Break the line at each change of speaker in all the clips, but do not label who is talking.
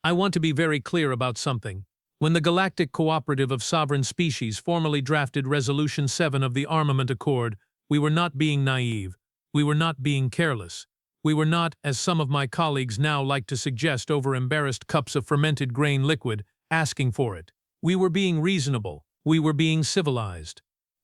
I want to be very clear about something. When the Galactic Cooperative of Sovereign Species formally drafted Resolution 7 of the Armament Accord, we were not being naive. We were not being careless. We were not, as some of my colleagues now like to suggest over embarrassed cups of fermented grain liquid, asking for it. We were being reasonable. We were being civilized.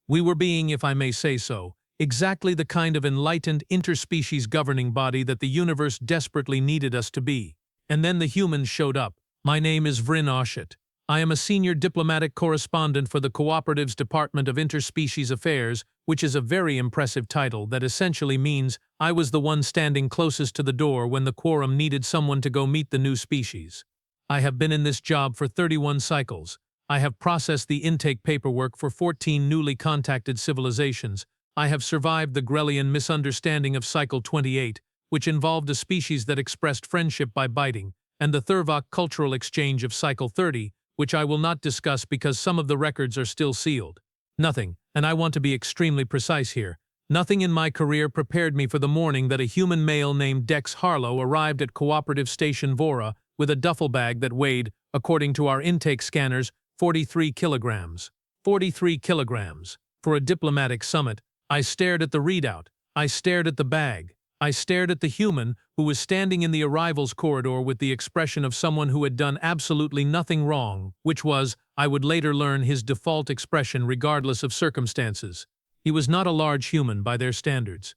We were being, if I may say so, exactly the kind of enlightened interspecies governing body that the universe desperately needed us to be. And then the humans showed up. My name is Vrynn Oshet. I am a Senior Diplomatic Correspondent for the Cooperative's Department of Interspecies Affairs, which is a very impressive title that essentially means I was the one standing closest to the door when the quorum needed someone to go meet the new species. I have been in this job for 31 cycles. I have processed the intake paperwork for 14 newly contacted civilizations. I have survived the Grellian misunderstanding of Cycle 28, which involved a species that expressed friendship by biting, and the Thurvok cultural exchange of Cycle 30, which I will not discuss because some of the records are still sealed. Nothing, and I want to be extremely precise here, nothing in my career prepared me for the morning that a human male named Dex Harlo arrived at Cooperative Station Vorra with a duffel bag that weighed, according to our intake scanners, 43 kilograms. 43 kilograms. For a diplomatic summit, I stared at the readout. I stared at the bag. I stared at the human who was standing in the arrivals corridor with the expression of someone who had done absolutely nothing wrong, which was, I would later learn, his default expression regardless of circumstances. He was not a large human by their standards.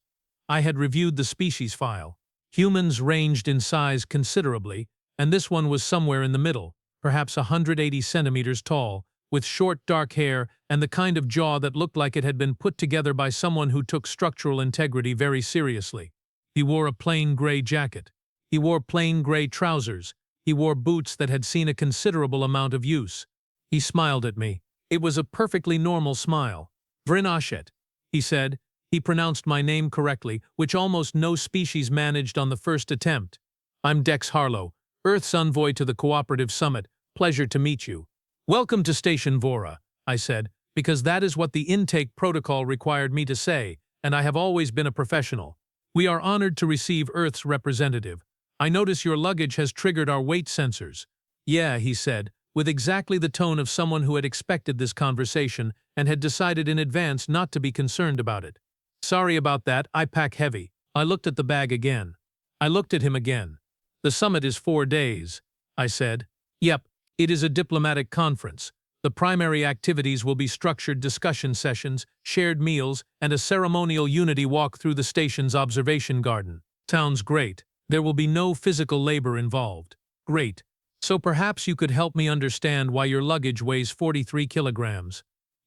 I had reviewed the species file. Humans ranged in size considerably, and this one was somewhere in the middle, perhaps 180 centimeters tall, with short dark hair and the kind of jaw that looked like it had been put together by someone who took structural integrity very seriously. He wore a plain gray jacket. He wore plain gray trousers. He wore boots that had seen a considerable amount of use. He smiled at me. It was a perfectly normal smile. Vrynn Oshet, he said. He pronounced my name correctly, which almost no species managed on the first attempt. I'm Dex Harlo, Earth's envoy to the Cooperative Summit. Pleasure to meet you. Welcome to Station Vorra, I said, because that is what the intake protocol required me to say, and I have always been a professional. We are honored to receive Earth's representative. I notice your luggage has triggered our weight sensors. Yeah, he said, with exactly the tone of someone who had expected this conversation and had decided in advance not to be concerned about it. Sorry about that, I pack heavy. I looked at the bag again. I looked at him again. The summit is 4 days, I said. Yep, it is a diplomatic conference. The primary activities will be structured discussion sessions, shared meals, and a ceremonial unity walk through the station's observation garden. Sounds great. There will be no physical labor involved. Great. So perhaps you could help me understand why your luggage weighs 43 kilograms.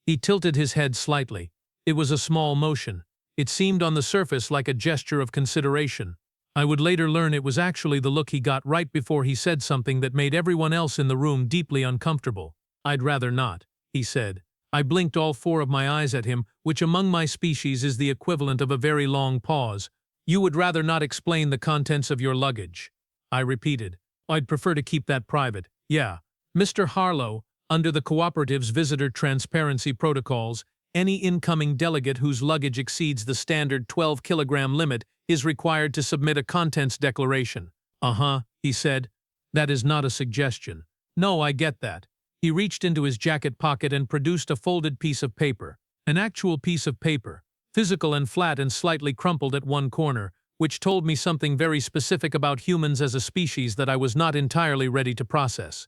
He tilted his head slightly. It was a small motion. It seemed on the surface like a gesture of consideration. I would later learn it was actually the look he got right before he said something that made everyone else in the room deeply uncomfortable. I'd rather not, he said. I blinked all 4 of my eyes at him, which among my species is the equivalent of a very long pause. You would rather not explain the contents of your luggage, I repeated. I'd prefer to keep that private. Yeah. Mr. Harlo, under the Cooperative's visitor transparency protocols, any incoming delegate whose luggage exceeds the standard 12-kilogram limit is required to submit a contents declaration. Uh-huh, he said. That is not a suggestion. No, I get that. He reached into his jacket pocket and produced a folded piece of paper. An actual piece of paper, physical and flat and slightly crumpled at one corner, which told me something very specific about humans as a species that I was not entirely ready to process.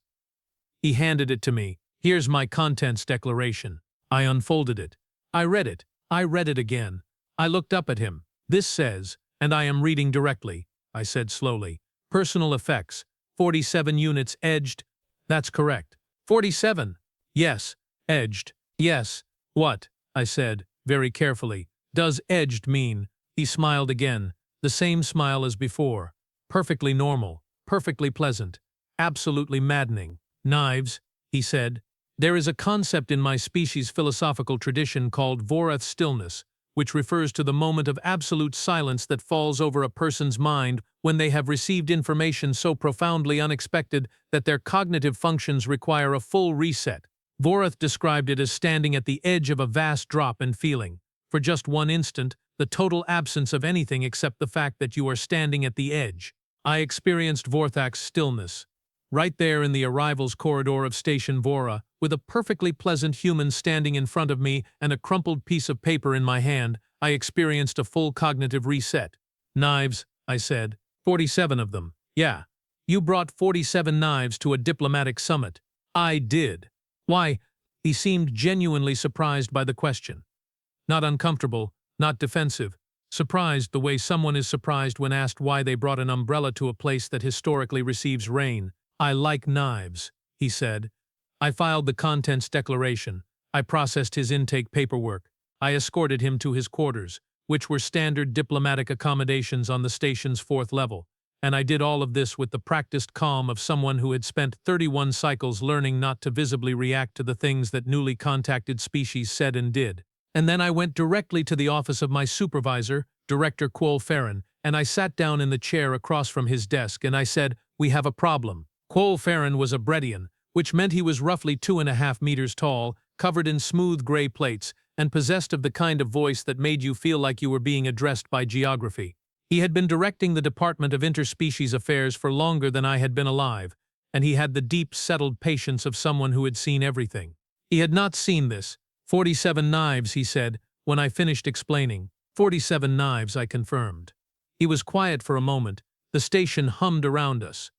He handed it to me. Here's my contents declaration. I unfolded it. I read it. I read it again. I looked up at him. This says, and I am reading directly, I said slowly, personal effects, 47 units edged. That's correct. 47. Yes. Edged. Yes. What? I said, very carefully. Does edged mean? He smiled again. The same smile as before. Perfectly normal. Perfectly pleasant. Absolutely maddening. Knives, he said. There is a concept in my species' philosophical tradition called Vorrath stillness, which refers to the moment of absolute silence that falls over a person's mind when they have received information so profoundly unexpected that their cognitive functions require a full reset. Vorrath described it as standing at the edge of a vast drop and feeling, for just one instant, the total absence of anything except the fact that you are standing at the edge. I experienced Vorthak's stillness. Right there in the arrivals corridor of Station Vorra, with a perfectly pleasant human standing in front of me and a crumpled piece of paper in my hand, I experienced a full cognitive reset. Knives, I said. 47 of them. Yeah. You brought 47 knives to a diplomatic summit. I did. Why? He seemed genuinely surprised by the question. Not uncomfortable, not defensive. Surprised the way someone is surprised when asked why they brought an umbrella to a place that historically receives rain. I like knives, he said. I filed the contents declaration. I processed his intake paperwork. I escorted him to his quarters, which were standard diplomatic accommodations on the station's 4th level. And I did all of this with the practiced calm of someone who had spent 31 cycles learning not to visibly react to the things that newly contacted species said and did. And then I went directly to the office of my supervisor, Director Quol, and I sat down in the chair across from his desk and I said, "We have a problem." Quol was a Bredian, which meant he was roughly 2.5 meters tall, covered in smooth gray plates, and possessed of the kind of voice that made you feel like you were being addressed by geography. He had been directing the Department of Interspecies Affairs for longer than I had been alive, and he had the deep, settled patience of someone who had seen everything. He had not seen this. 47 knives, he said, when I finished explaining. 47 knives, I confirmed. He was quiet for a moment. The station hummed around us.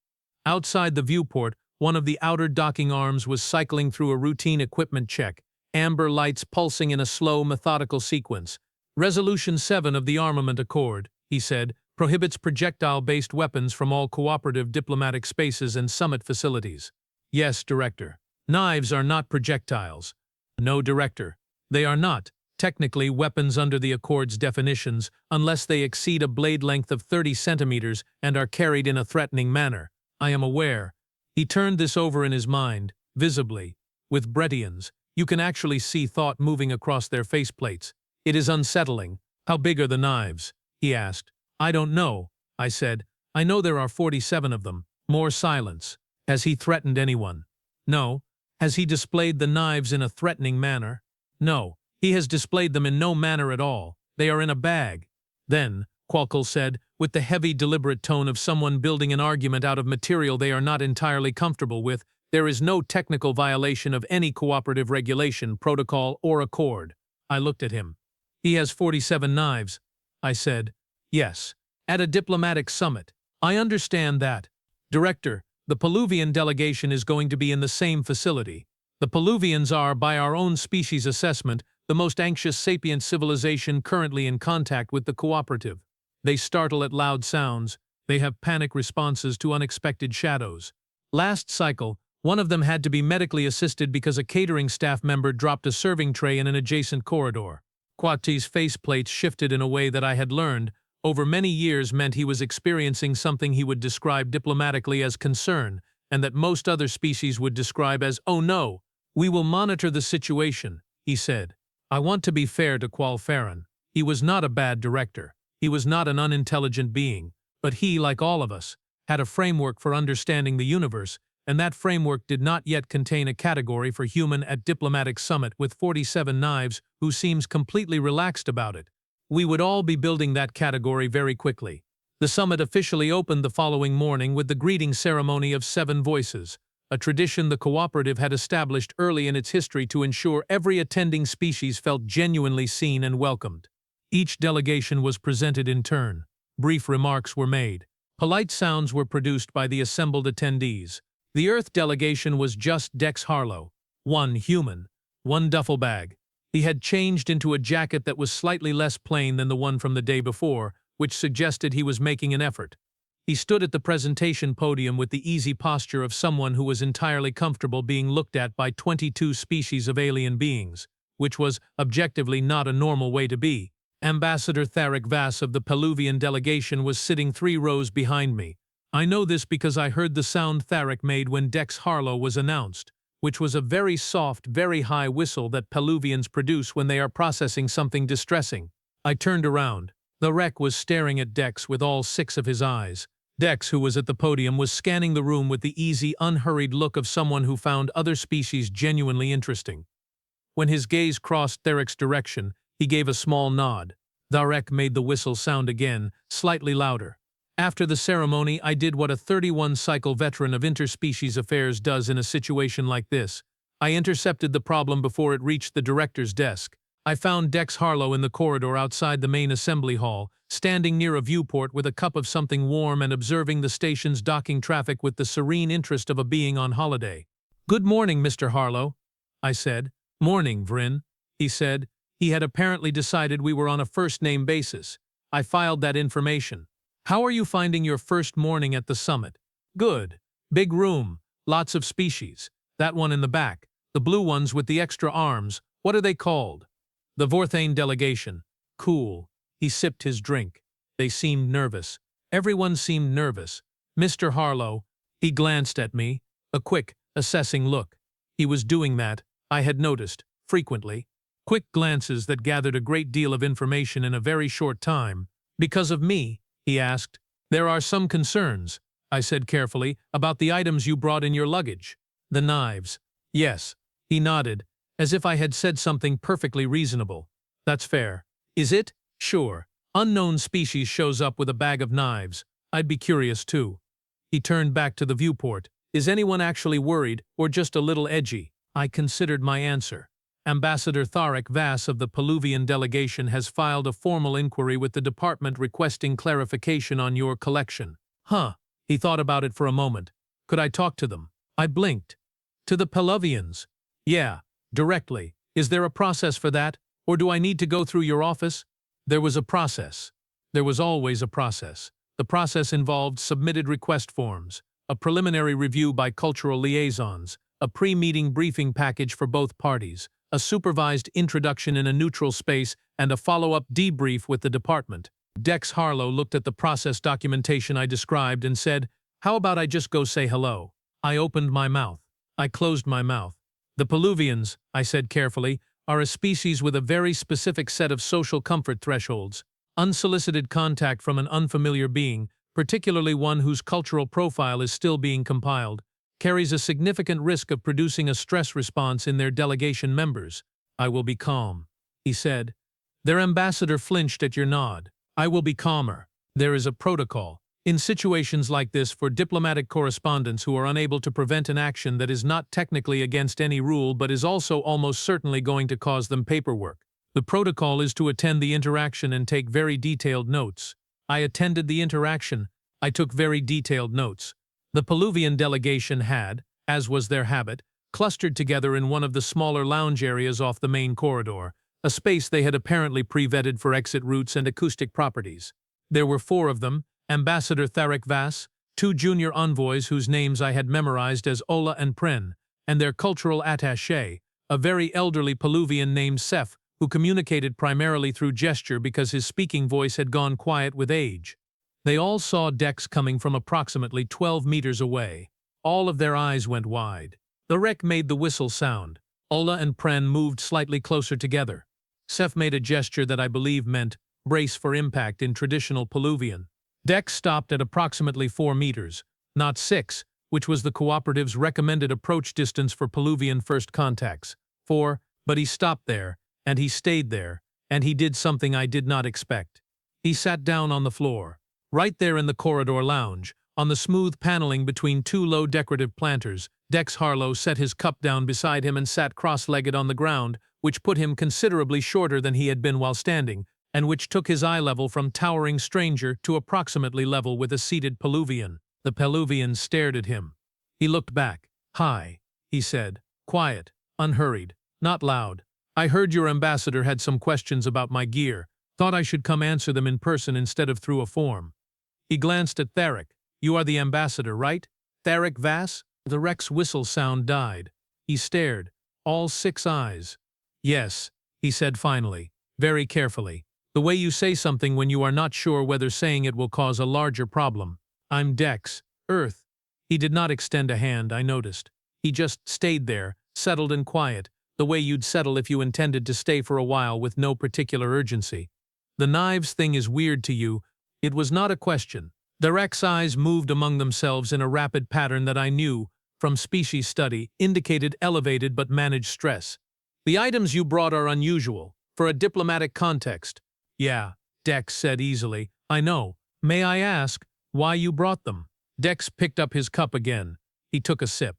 Outside the viewport, one of the outer docking arms was cycling through a routine equipment check, amber lights pulsing in a slow, methodical sequence. Resolution 7 of the Armament Accord, he said, prohibits projectile-based weapons from all cooperative diplomatic spaces and summit facilities. Yes, Director. Knives are not projectiles. No, Director. They are not, technically, weapons under the Accord's definitions, unless they exceed a blade length of 30 centimeters and are carried in a threatening manner. I am aware. He turned this over in his mind, visibly. With Bredians, you can actually see thought moving across their faceplates. It is unsettling. How big are the knives? He asked. I don't know, I said. I know there are 47 of them. More silence. Has he threatened anyone? No. Has he displayed the knives in a threatening manner? No. He has displayed them in no manner at all. They are in a bag. Then, Quol said, with the heavy, deliberate tone of someone building an argument out of material they are not entirely comfortable with, there is no technical violation of any cooperative regulation, protocol, or accord. I looked at him. He has 47 knives. I said, yes. At a diplomatic summit. I understand that. Director, the Peluvian delegation is going to be in the same facility. The Peluvians are, by our own species assessment, the most anxious sapient civilization currently in contact with the cooperative. They startle at loud sounds. They have panic responses to unexpected shadows. Last cycle, one of them had to be medically assisted because a catering staff member dropped a serving tray in an adjacent corridor. Quati's faceplates shifted in a way that I had learned over many years meant he was experiencing something he would describe diplomatically as concern, and that most other species would describe as, oh no. We will monitor the situation, he said. I want to be fair to Quol. He was not a bad director. He was not an unintelligent being, but he, like all of us, had a framework for understanding the universe, and that framework did not yet contain a category for human at diplomatic summit with 47 knives who seems completely relaxed about it. We would all be building that category very quickly. The summit officially opened the following morning with the greeting ceremony of 7 voices, a tradition the cooperative had established early in its history to ensure every attending species felt genuinely seen and welcomed. Each delegation was presented in turn. Brief remarks were made. Polite sounds were produced by the assembled attendees. The Earth delegation was just Dex Harlo, 1 human, 1 duffel bag. He had changed into a jacket that was slightly less plain than the one from the day before, which suggested he was making an effort. He stood at the presentation podium with the easy posture of someone who was entirely comfortable being looked at by 22 species of alien beings, which was objectively not a normal way to be. Ambassador Tharic Vass of the Peluvian delegation was sitting 3 rows behind me. I know this because I heard the sound Tharic made when Dex Harlo was announced, which was a very soft, very high whistle that Peluvians produce when they are processing something distressing. I turned around. The wreck was staring at Dex with all 6 of his eyes. Dex, who was at the podium, was scanning the room with the easy, unhurried look of someone who found other species genuinely interesting. When his gaze crossed Tharic's direction, he gave a small nod. Tharec made the whistle sound again, slightly louder. After the ceremony, I did what a 31-cycle veteran of interspecies affairs does in a situation like this. I intercepted the problem before it reached the director's desk. I found Dex Harlo in the corridor outside the main assembly hall, standing near a viewport with a cup of something warm and observing the station's docking traffic with the serene interest of a being on holiday. "Good morning, Mr. Harlo," I said. "Morning, Vrynn," he said. He had apparently decided we were on a first-name basis. I filed that information. "How are you finding your first morning at the summit?" "Good. Big room. Lots of species. That one in the back. The blue ones with the extra arms. What are they called?" "The Vorthane delegation." "Cool." He sipped his drink. They seemed nervous. Everyone seemed nervous. "Mr. Harlo." He glanced at me. A quick, assessing look. He was doing that, I had noticed, frequently. Quick glances that gathered a great deal of information in a very short time. "Because of me?" he asked. "There are some concerns," I said carefully, "about the items you brought in your luggage." "The knives." "Yes." He nodded, as if I had said something perfectly reasonable. "That's fair." "Is it?" "Sure. Unknown species shows up with a bag of knives. I'd be curious too." He turned back to the viewport. "Is anyone actually worried, or just a little edgy?" I considered my answer. "Ambassador Tharek Vass of the Peluvian delegation has filed a formal inquiry with the department requesting clarification on your collection." "Huh." He thought about it for a moment. "Could I talk to them?" I blinked. "To the Peluvians?" "Yeah, directly. Is there a process for that, or do I need to go through your office?" There was a process. There was always a process. The process involved submitted request forms, a preliminary review by cultural liaisons, a pre-meeting briefing package for both parties, a supervised introduction in a neutral space, and a follow-up debrief with the department. Dex Harlo looked at the process documentation I described and said, "How about I just go say hello?" I opened my mouth. I closed my mouth. "The Peluvians," I said carefully, "are a species with a very specific set of social comfort thresholds. Unsolicited contact from an unfamiliar being, particularly one whose cultural profile is still being compiled, carries a significant risk of producing a stress response in their delegation members." "I will be calm," he said. Their ambassador flinched at your nod. "I will be calmer. There is a protocol. In situations like this for diplomatic correspondents who are unable to prevent an action that is not technically against any rule but is also almost certainly going to cause them paperwork. The protocol is to attend the interaction and take very detailed notes." I attended the interaction. I took very detailed notes. The Peluvian delegation had, as was their habit, clustered together in one of the smaller lounge areas off the main corridor, a space they had apparently pre-vetted for exit routes and acoustic properties. There were 4 of them: Ambassador Tharek Vass, 2 junior envoys whose names I had memorized as Olan and Pren, and their cultural attaché, a very elderly Peluvian named Seff, who communicated primarily through gesture because his speaking voice had gone quiet with age. They all saw Dex coming from approximately 12 meters away. All of their eyes went wide. The wreck made the whistle sound. Olan and Pren moved slightly closer together. Seff made a gesture that I believe meant brace for impact in traditional Peluvian. Dex stopped at approximately 4 meters, not 6, which was the cooperative's recommended approach distance for Peluvian first contacts. 4, but he stopped there, and he stayed there, and he did something I did not expect. He sat down on the floor. Right there in the corridor lounge, on the smooth paneling between 2 low decorative planters, Dex Harlo set his cup down beside him and sat cross-legged on the ground, which put him considerably shorter than he had been while standing, and which took his eye level from towering stranger to approximately level with a seated Peluvian. The Peluvian stared at him. He looked back. "Hi," he said. Quiet, unhurried, not loud. "I heard your ambassador had some questions about my gear. Thought I should come answer them in person instead of through a form." He glanced at Tharek. "You are the ambassador, right? Tharek Vass?" The wreck's whistle sound died. He stared, all 6 eyes. "Yes," he said finally, very carefully. "The way you say something when you are not sure whether saying it will cause a larger problem. I'm Dex, Earth." He did not extend a hand, I noticed. He just stayed there, settled and quiet, the way you'd settle if you intended to stay for a while with no particular urgency. "The knives thing is weird to you." It was not a question. The wreck's eyes moved among themselves in a rapid pattern that I knew, from species study, indicated elevated but managed stress. "The items you brought are unusual, for a diplomatic context." "Yeah," Dex said easily. "I know. May I ask, Why you brought them? Dex picked up his cup again. He took a sip.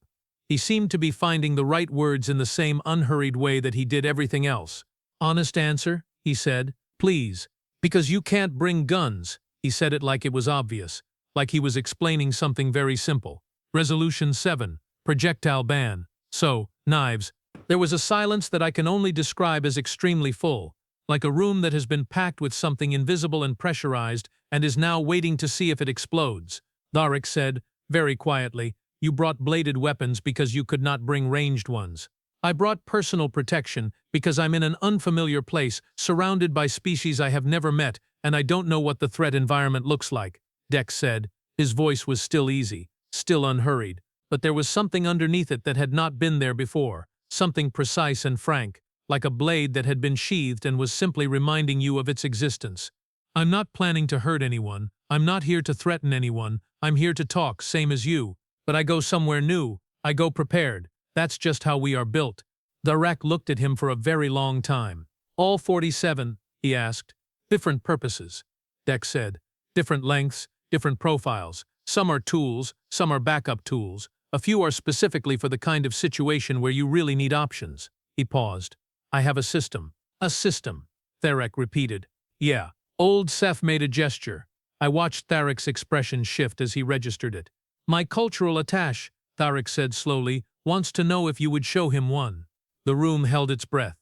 He seemed to be finding the right words in the same unhurried way that he did everything else. Honest answer, he said. Please. Because you can't bring guns. He said it like it was obvious, like he was explaining something very simple. Resolution 7. Projectile ban. So, knives. There was a silence that I can only describe as extremely full, like a room that has been packed with something invisible and pressurized and is now waiting to see if it explodes. Tharic said, very quietly, you brought bladed weapons because you could not bring ranged ones. I brought personal protection because I'm in an unfamiliar place, surrounded by species I have never met, and I don't know what the threat environment looks like, Dex said. His voice was still easy, still unhurried, but there was something underneath it that had not been there before, something precise and frank, like a blade that had been sheathed and was simply reminding you of its existence. I'm not planning to hurt anyone, I'm not here to threaten anyone, I'm here to talk, same as you. But I go somewhere new, I go prepared. That's just how we are built. Tharic looked at him for a very long time. All 47, he asked. Different purposes, Dex said. Different lengths, different profiles. Some are tools, some are backup tools. A few are specifically for the kind of situation where you really need options. He paused. I have a system. A system, Tharic repeated. Yeah. Old Seff made a gesture. I watched Tharic's expression shift as he registered it. My cultural attaché, Tharic said slowly, wants to know if you would show him one. The room held its breath.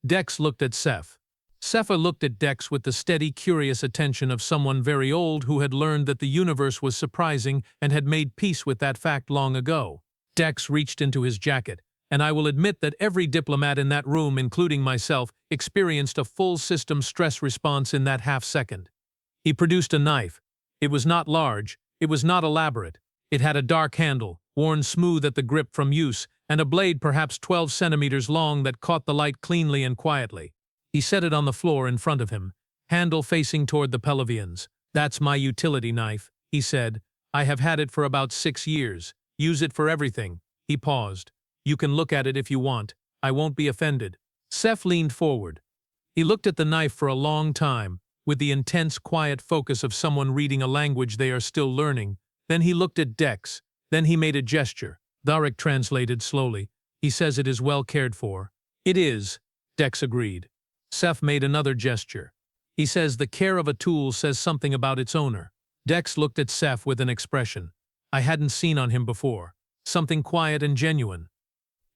Dex looked at Seff. Seff looked at Dex with the steady, curious attention of someone very old who had learned that the universe was surprising and had made peace with that fact long ago. Dex reached into his jacket, and I will admit that every diplomat in that room, including myself, experienced a full system stress response in that half-second. He produced a knife. It was not large, it was not elaborate. It had a dark handle, worn smooth at the grip from use, and a blade perhaps 12 centimeters long that caught the light cleanly and quietly. He set it on the floor in front of him, handle facing toward the Pelavians. That's my utility knife, he said. I have had it for about 6 years. Use it for everything. He paused. You can look at it if you want. I won't be offended. Seff leaned forward. He looked at the knife for a long time, with the intense, quiet focus of someone reading a language they are still learning. Then he looked at Dex. Then he made a gesture. Tharic translated slowly. He says it is well cared for. It is, Dex agreed. Seff made another gesture. He says the care of a tool says something about its owner. Dex looked at Seff with an expression I hadn't seen on him before. Something quiet and genuine.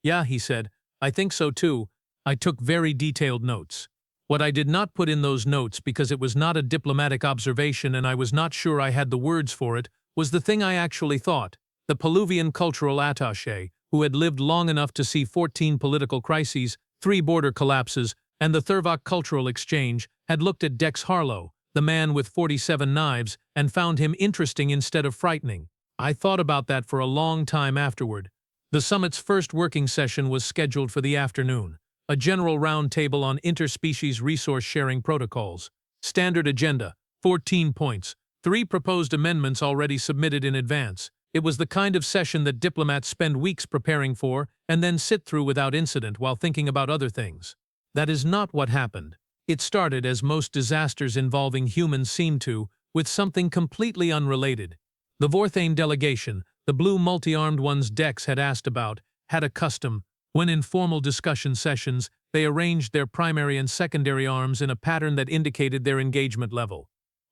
Yeah, he said, I think so too. I took very detailed notes. What I did not put in those notes because it was not a diplomatic observation and I was not sure I had the words for it, was the thing I actually thought. The Peluvian cultural attaché, who had lived long enough to see 14 political crises, 3 border collapses, and the Thurvok cultural exchange, had looked at Dex Harlo, the man with 47 knives, and found him interesting instead of frightening. I thought about that for a long time afterward. The summit's first working session was scheduled for the afternoon, a general roundtable on interspecies resource-sharing protocols. Standard agenda, 14 points, 3 proposed amendments already submitted in advance. It was the kind of session that diplomats spend weeks preparing for and then sit through without incident while thinking about other things. That is not what happened. It started, as most disasters involving humans seem to, with something completely unrelated. The Vorthane delegation, the blue multi-armed ones Dex had asked about, had a custom. When in formal discussion sessions, they arranged their primary and secondary arms in a pattern that indicated their engagement level.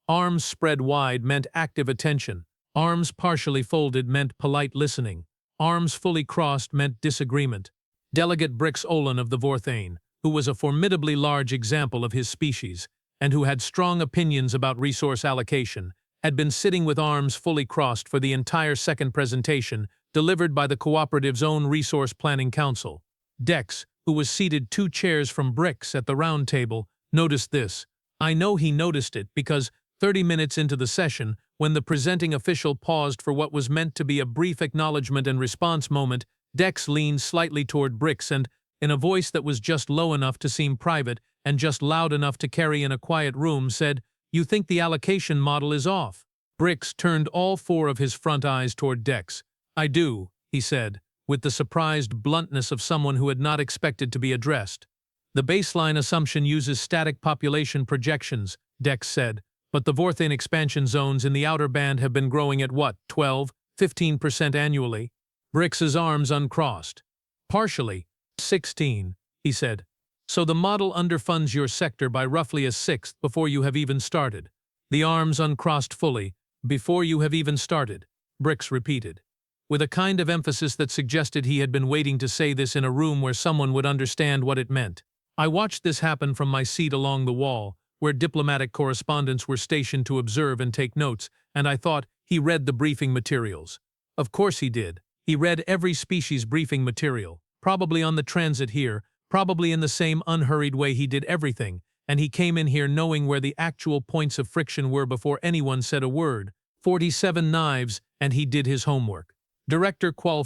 Arms spread wide meant active attention. Arms partially folded meant polite listening. Arms fully crossed meant disagreement. Delegate Brix Olan of the Vorthane, who was a formidably large example of his species, and who had strong opinions about resource allocation, had been sitting with arms fully crossed for the entire second presentation, delivered by the Cooperative's own Resource Planning Council. Dex, who was seated 2 chairs from Brix at the round table, noticed this. I know he noticed it because 30 minutes into the session, when the presenting official paused for what was meant to be a brief acknowledgement and response moment, Dex leaned slightly toward Brix and, in a voice that was just low enough to seem private and just loud enough to carry in a quiet room, said, You think the allocation model is off? Brix turned all 4 of his front eyes toward Dex. I do, he said, with the surprised bluntness of someone who had not expected to be addressed. The baseline assumption uses static population projections, Dex said. But the Vorthan expansion zones in the outer band have been growing at what, 12–15% annually? Brix's arms uncrossed. Partially, 16, he said. So the model underfunds your sector by roughly a sixth before you have even started. The arms uncrossed fully, before you have even started, Brix repeated, with a kind of emphasis that suggested he had been waiting to say this in a room where someone would understand what it meant. I watched this happen from my seat along the wall, where diplomatic correspondents were stationed to observe and take notes, and I thought, he read the briefing materials. Of course he did. He read every species briefing material, probably on the transit here, probably in the same unhurried way he did everything, and he came in here knowing where the actual points of friction were before anyone said a word. 47 knives, and he did his homework. Director Quol,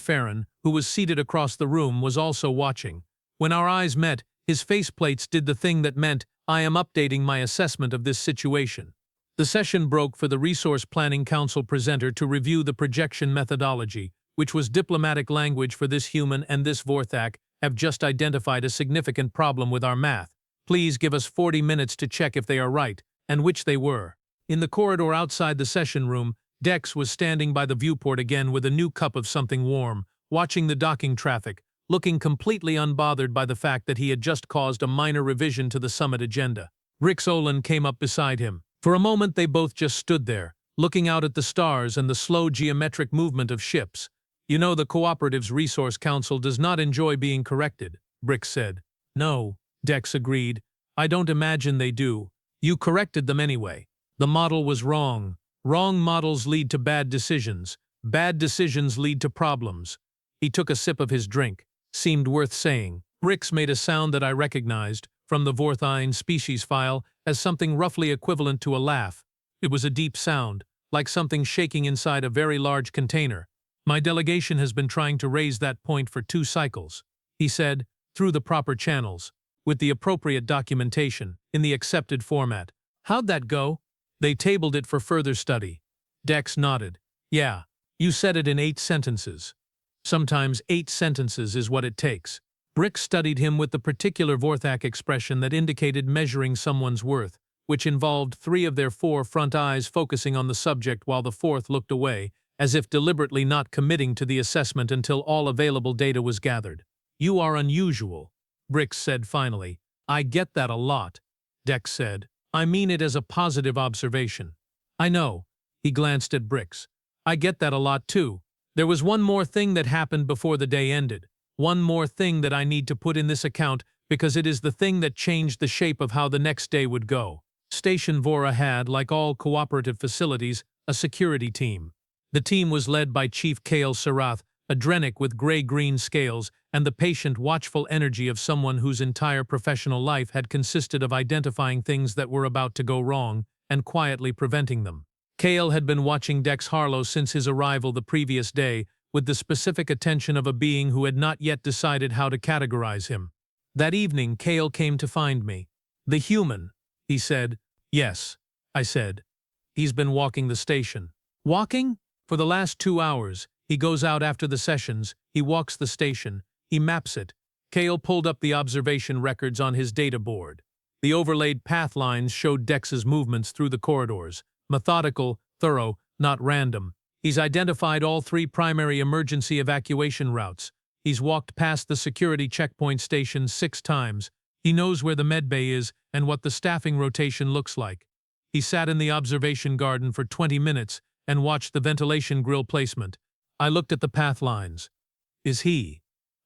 who was seated across the room, was also watching. When our eyes met, his faceplates did the thing that meant, I am updating my assessment of this situation. The session broke for the Resource Planning Council presenter to review the projection methodology, which was diplomatic language for this human and this Vorthak have just identified a significant problem with our math. Please give us 40 minutes to check if they are right, and which they were. In the corridor outside the session room, Dex was standing by the viewport again with a new cup of something warm, watching the docking traffic, looking completely unbothered by the fact that he had just caused a minor revision to the summit agenda. Brix Olan came up beside him. For a moment they both just stood there, looking out at the stars and the slow geometric movement of ships. You know, the Cooperative's Resource Council does not enjoy being corrected, Brix said. No, Dex agreed. I don't imagine they do. You corrected them anyway. The model was wrong. Wrong models lead to bad decisions. Bad decisions lead to problems. He took a sip of his drink. Seemed worth saying. Brix made a sound that I recognized, from the Vorthine species file, as something roughly equivalent to a laugh. It was a deep sound, like something shaking inside a very large container. My delegation has been trying to raise that point for 2 cycles, he said, through the proper channels, with the appropriate documentation, in the accepted format. How'd that go? They tabled it for further study. Dex nodded. Yeah, you said it in 8 sentences. Sometimes 8 sentences is what it takes. Brix studied him with the particular Vorthak expression that indicated measuring someone's worth, which involved 3 of their 4 front eyes focusing on the subject while the 4th looked away, as if deliberately not committing to the assessment until all available data was gathered. You are unusual, Brix said finally. I get that a lot, Dex said. I mean it as a positive observation. I know. He glanced at Brix. I get that a lot too. There was one more thing that happened before the day ended. One more thing that I need to put in this account because it is the thing that changed the shape of how the next day would go. Station Vorra had, like all cooperative facilities, a security team. The team was led by Chief Kael Surrath, a Drenic with gray-green scales, and the patient, watchful energy of someone whose entire professional life had consisted of identifying things that were about to go wrong and quietly preventing them. Kael had been watching Dex Harlo since his arrival the previous day, with the specific attention of a being who had not yet decided how to categorize him. That evening, Kael came to find me. The human, he said. Yes, I said. He's been walking the station. Walking? For the last 2 hours. He goes out after the sessions, he walks the station, he maps it. Kael pulled up the observation records on his data board. The overlaid path lines showed Dex's movements through the corridors. Methodical, thorough, not random. He's identified all 3 primary emergency evacuation routes. He's walked past the security checkpoint station 6 times. He knows where the medbay is and what the staffing rotation looks like. He sat in the observation garden for 20 minutes and watched the ventilation grill placement. I looked at the path lines. Is he?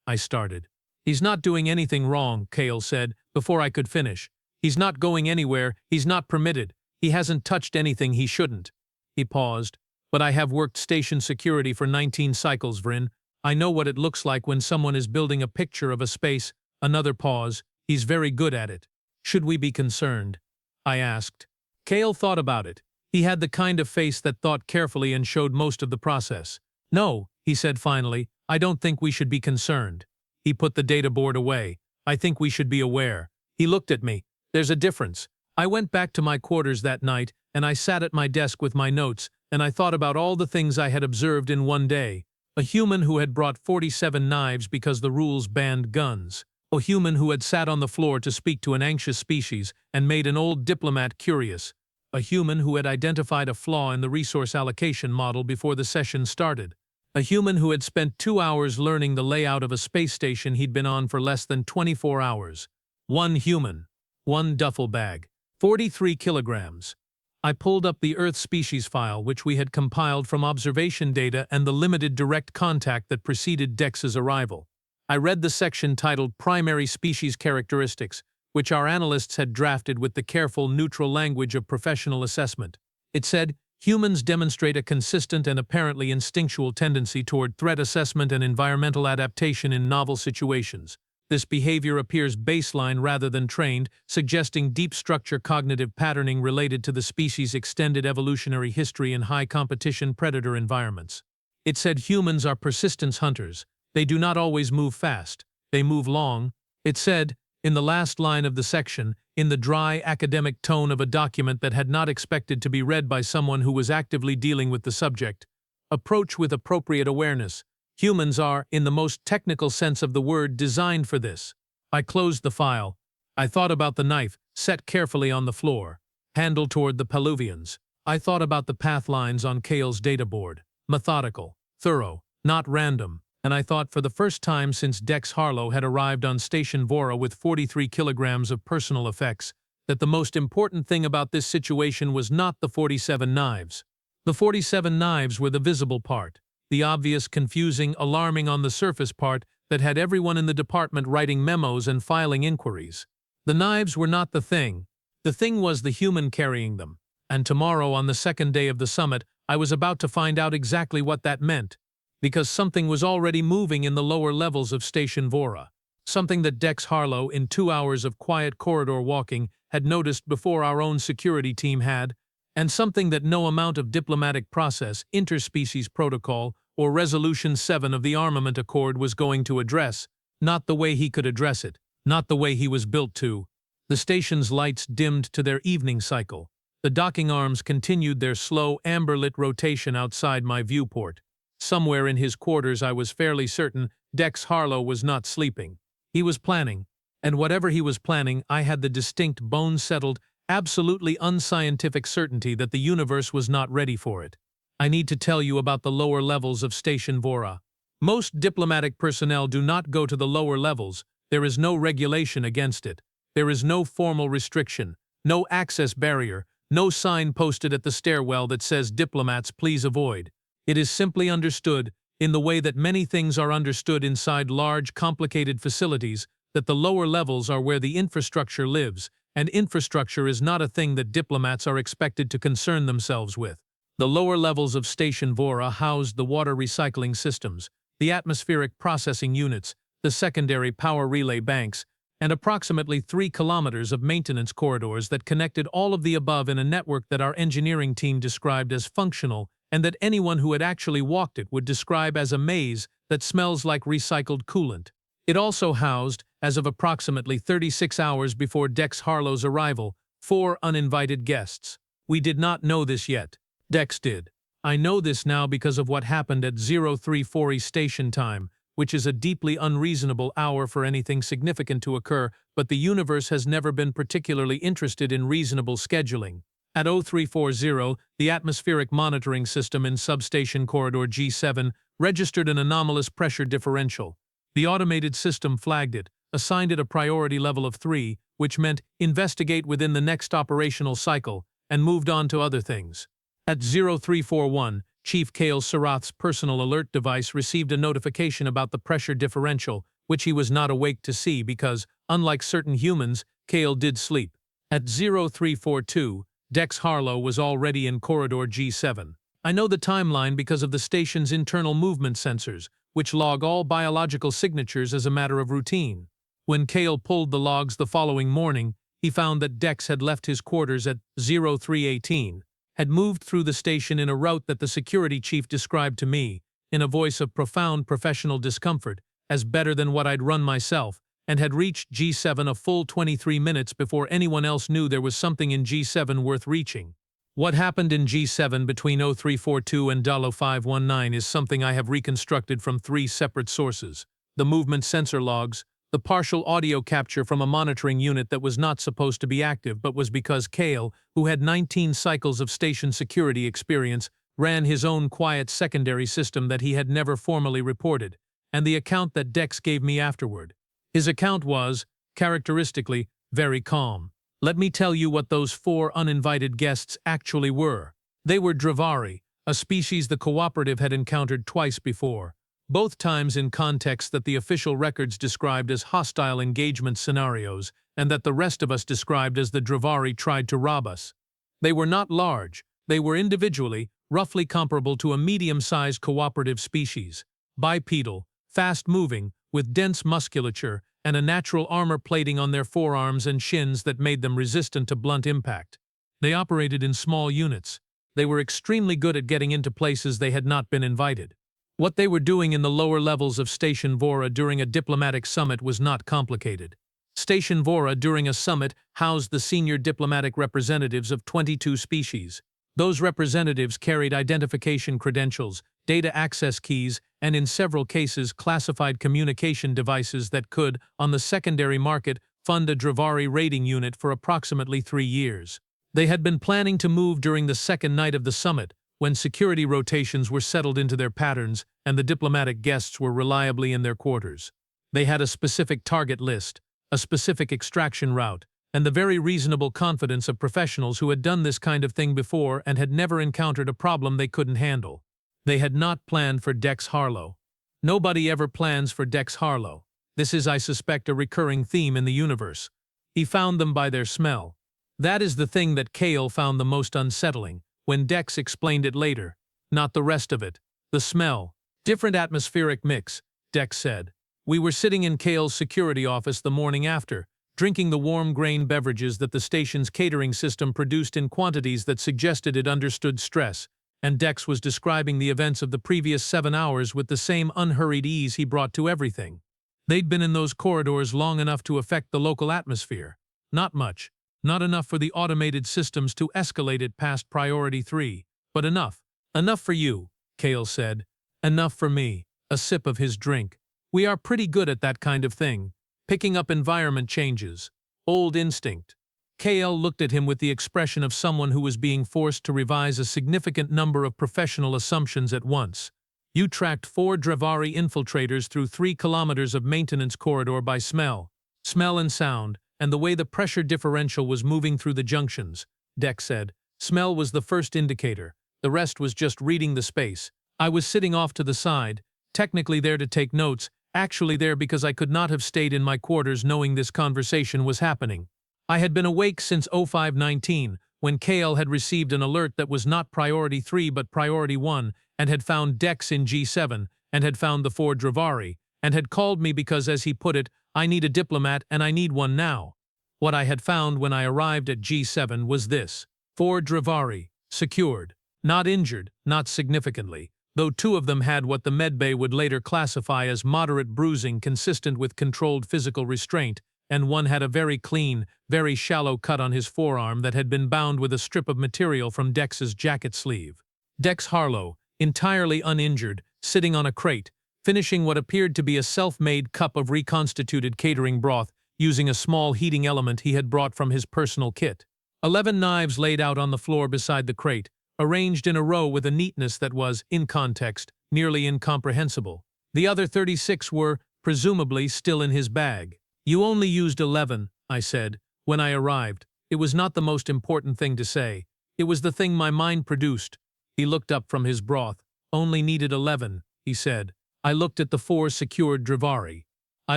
I started. He's not doing anything wrong, Kael said, before I could finish. He's not going anywhere, he's not permitted. He hasn't touched anything he shouldn't. He paused. But I have worked station security for 19 cycles, Vrynn. I know what it looks like when someone is building a picture of a space. Another pause. He's very good at it. Should we be concerned? I asked. Kael thought about it. He had the kind of face that thought carefully and showed most of the process. No, he said finally, I don't think we should be concerned. He put the data board away. I think we should be aware. He looked at me. There's a difference. I went back to my quarters that night, and I sat at my desk with my notes, and I thought about all the things I had observed in one day. A human who had brought 47 knives because the rules banned guns. A human who had sat on the floor to speak to an anxious species and made an old diplomat curious. A human who had identified a flaw in the resource allocation model before the session started. A human who had spent 2 hours learning the layout of a space station he'd been on for less than 24 hours. One human. One duffel bag. 43 kilograms. I pulled up the Earth species file which we had compiled from observation data and the limited direct contact that preceded Dex's arrival. I read the section titled Primary Species Characteristics, which our analysts had drafted with the careful, neutral language of professional assessment. It said, humans demonstrate a consistent and apparently instinctual tendency toward threat assessment and environmental adaptation in novel situations. This behavior appears baseline rather than trained, suggesting deep structure cognitive patterning related to the species' extended evolutionary history in high-competition predator environments. It said humans are persistence hunters. They do not always move fast. They move long. It said, in the last line of the section, in the dry, academic tone of a document that had not expected to be read by someone who was actively dealing with the subject, approach with appropriate awareness. Humans are, in the most technical sense of the word, designed for this. I closed the file. I thought about the knife, set carefully on the floor, handle toward the Peluvians. I thought about the path lines on Kael's data board. Methodical, thorough, not random. And I thought for the first time since Dex Harlo had arrived on Station Vorra with 43 kilograms of personal effects, that the most important thing about this situation was not the 47 knives. The 47 knives were the visible part. The obvious, confusing, alarming on the surface part that had everyone in the department writing memos and filing inquiries. The knives were not the thing. The thing was the human carrying them. And tomorrow, on the second day of the summit, I was about to find out exactly what that meant. Because something was already moving in the lower levels of Station Vorra. Something that Dex Harlo, in 2 hours of quiet corridor walking, had noticed before our own security team had, and something that no amount of diplomatic process, interspecies protocol, or Resolution 7 of the Armament Accord was going to address, not the way he could address it, not the way he was built to. The station's lights dimmed to their evening cycle. The docking arms continued their slow, amber-lit rotation outside my viewport. Somewhere in his quarters I was fairly certain Dex Harlo was not sleeping. He was planning, and whatever he was planning, I had the distinct, bone-settled, absolutely unscientific certainty that the universe was not ready for it. I need to tell you about the lower levels of Station Vorra. Most diplomatic personnel do not go to the lower levels. There is no regulation against it. There is no formal restriction, no access barrier, no sign posted at the stairwell that says diplomats please avoid. It is simply understood, in the way that many things are understood inside large, complicated facilities, that the lower levels are where the infrastructure lives, and infrastructure is not a thing that diplomats are expected to concern themselves with. The lower levels of Station Vorra housed the water recycling systems, the atmospheric processing units, the secondary power relay banks, and approximately 3 kilometers of maintenance corridors that connected all of the above in a network that our engineering team described as functional and that anyone who had actually walked it would describe as a maze that smells like recycled coolant. It also housed, as of approximately 36 hours before Dex Harlo's arrival, 4 uninvited guests. We did not know this yet. Dex did. I know this now because of what happened at 0340 station time, which is a deeply unreasonable hour for anything significant to occur, but the universe has never been particularly interested in reasonable scheduling. At 0340, the atmospheric monitoring system in substation corridor G7 registered an anomalous pressure differential. The automated system flagged it, assigned it a priority level of 3, which meant investigate within the next operational cycle, and moved on to other things. At 0341, Chief Kael Surrath's personal alert device received a notification about the pressure differential, which he was not awake to see because, unlike certain humans, Kael did sleep. At 0342, Dex Harlo was already in corridor G7. I know the timeline because of the station's internal movement sensors, which log all biological signatures as a matter of routine. When Kael pulled the logs the following morning, he found that Dex had left his quarters at 0318, had moved through the station in a route that the security chief described to me, in a voice of profound professional discomfort, as better than what I'd run myself, and had reached G7 a full 23 minutes before anyone else knew there was something in G7 worth reaching. What happened in G7 between 0342 and 0519 is something I have reconstructed from 3 separate sources: the movement sensor logs, The partial audio capture from a monitoring unit that was not supposed to be active but was because Kael, who had 19 cycles of station security experience, ran his own quiet secondary system that he had never formally reported, and the account that Dex gave me afterward. His account was, characteristically, very calm. Let me tell you what those 4 uninvited guests actually were. They were Drevari, a species the Cooperative had encountered twice before, both times in contexts that the official records described as hostile engagement scenarios and that the rest of us described as the Drevari tried to rob us. They were not large. They were individually, roughly comparable to a medium-sized cooperative species, bipedal, fast-moving, with dense musculature and a natural armor plating on their forearms and shins that made them resistant to blunt impact. They operated in small units. They were extremely good at getting into places they had not been invited. What they were doing in the lower levels of Station Vorra during a diplomatic summit was not complicated. Station Vorra during a summit housed the senior diplomatic representatives of 22 species. Those representatives carried identification credentials, data access keys, and in several cases classified communication devices that could, on the secondary market, fund a Drevari raiding unit for approximately 3 years. They had been planning to move during the second night of the summit, when security rotations were settled into their patterns and the diplomatic guests were reliably in their quarters. They had a specific target list, a specific extraction route, and the very reasonable confidence of professionals who had done this kind of thing before and had never encountered a problem they couldn't handle. They had not planned for Dex Harlo. Nobody ever plans for Dex Harlo. This is, I suspect, a recurring theme in the universe. He found them by their smell. That is the thing that Kael found the most unsettling, when Dex explained it later. Not the rest of it. The smell. Different atmospheric mix, Dex said. We were sitting in Kael's security office the morning after, drinking the warm grain beverages that the station's catering system produced in quantities that suggested it understood stress, and Dex was describing the events of the previous 7 hours with the same unhurried ease he brought to everything. They'd been in those corridors long enough to affect the local atmosphere. Not much. Not enough for the automated systems to escalate it past priority 3, but enough. Enough for you, Kael said. Enough for me. A sip of his drink. We are pretty good at that kind of thing. Picking up environment changes. Old instinct. Kael looked at him with the expression of someone who was being forced to revise a significant number of professional assumptions at once. You tracked 4 Drevari infiltrators through 3 kilometers of maintenance corridor by smell. Smell and sound, and the way the pressure differential was moving through the junctions, Dex said. Smell was the first indicator. The rest was just reading the space. I was sitting off to the side, technically there to take notes, actually there because I could not have stayed in my quarters knowing this conversation was happening. I had been awake since 0519, when Kael had received an alert that was not priority 3 but priority 1, and had found Dex in G7, and had found the 4 Drevari, and had called me because, as he put it, I need a diplomat and I need one now. What I had found when I arrived at G7 was this. 4 Drevari, secured. Not injured, not significantly, though 2 of them had what the medbay would later classify as moderate bruising consistent with controlled physical restraint, and one had a very clean, very shallow cut on his forearm that had been bound with a strip of material from Dex's jacket sleeve. Dex Harlo, entirely uninjured, sitting on a crate, finishing what appeared to be a self-made cup of reconstituted catering broth using a small heating element he had brought from his personal kit. 11 knives laid out on the floor beside the crate, arranged in a row with a neatness that was, in context, nearly incomprehensible. The other 36 were, presumably, still in his bag. You only used 11, I said, when I arrived. It was not the most important thing to say. It was the thing my mind produced. He looked up from his broth. Only needed 11, he said. I looked at the 4 secured Drevari. I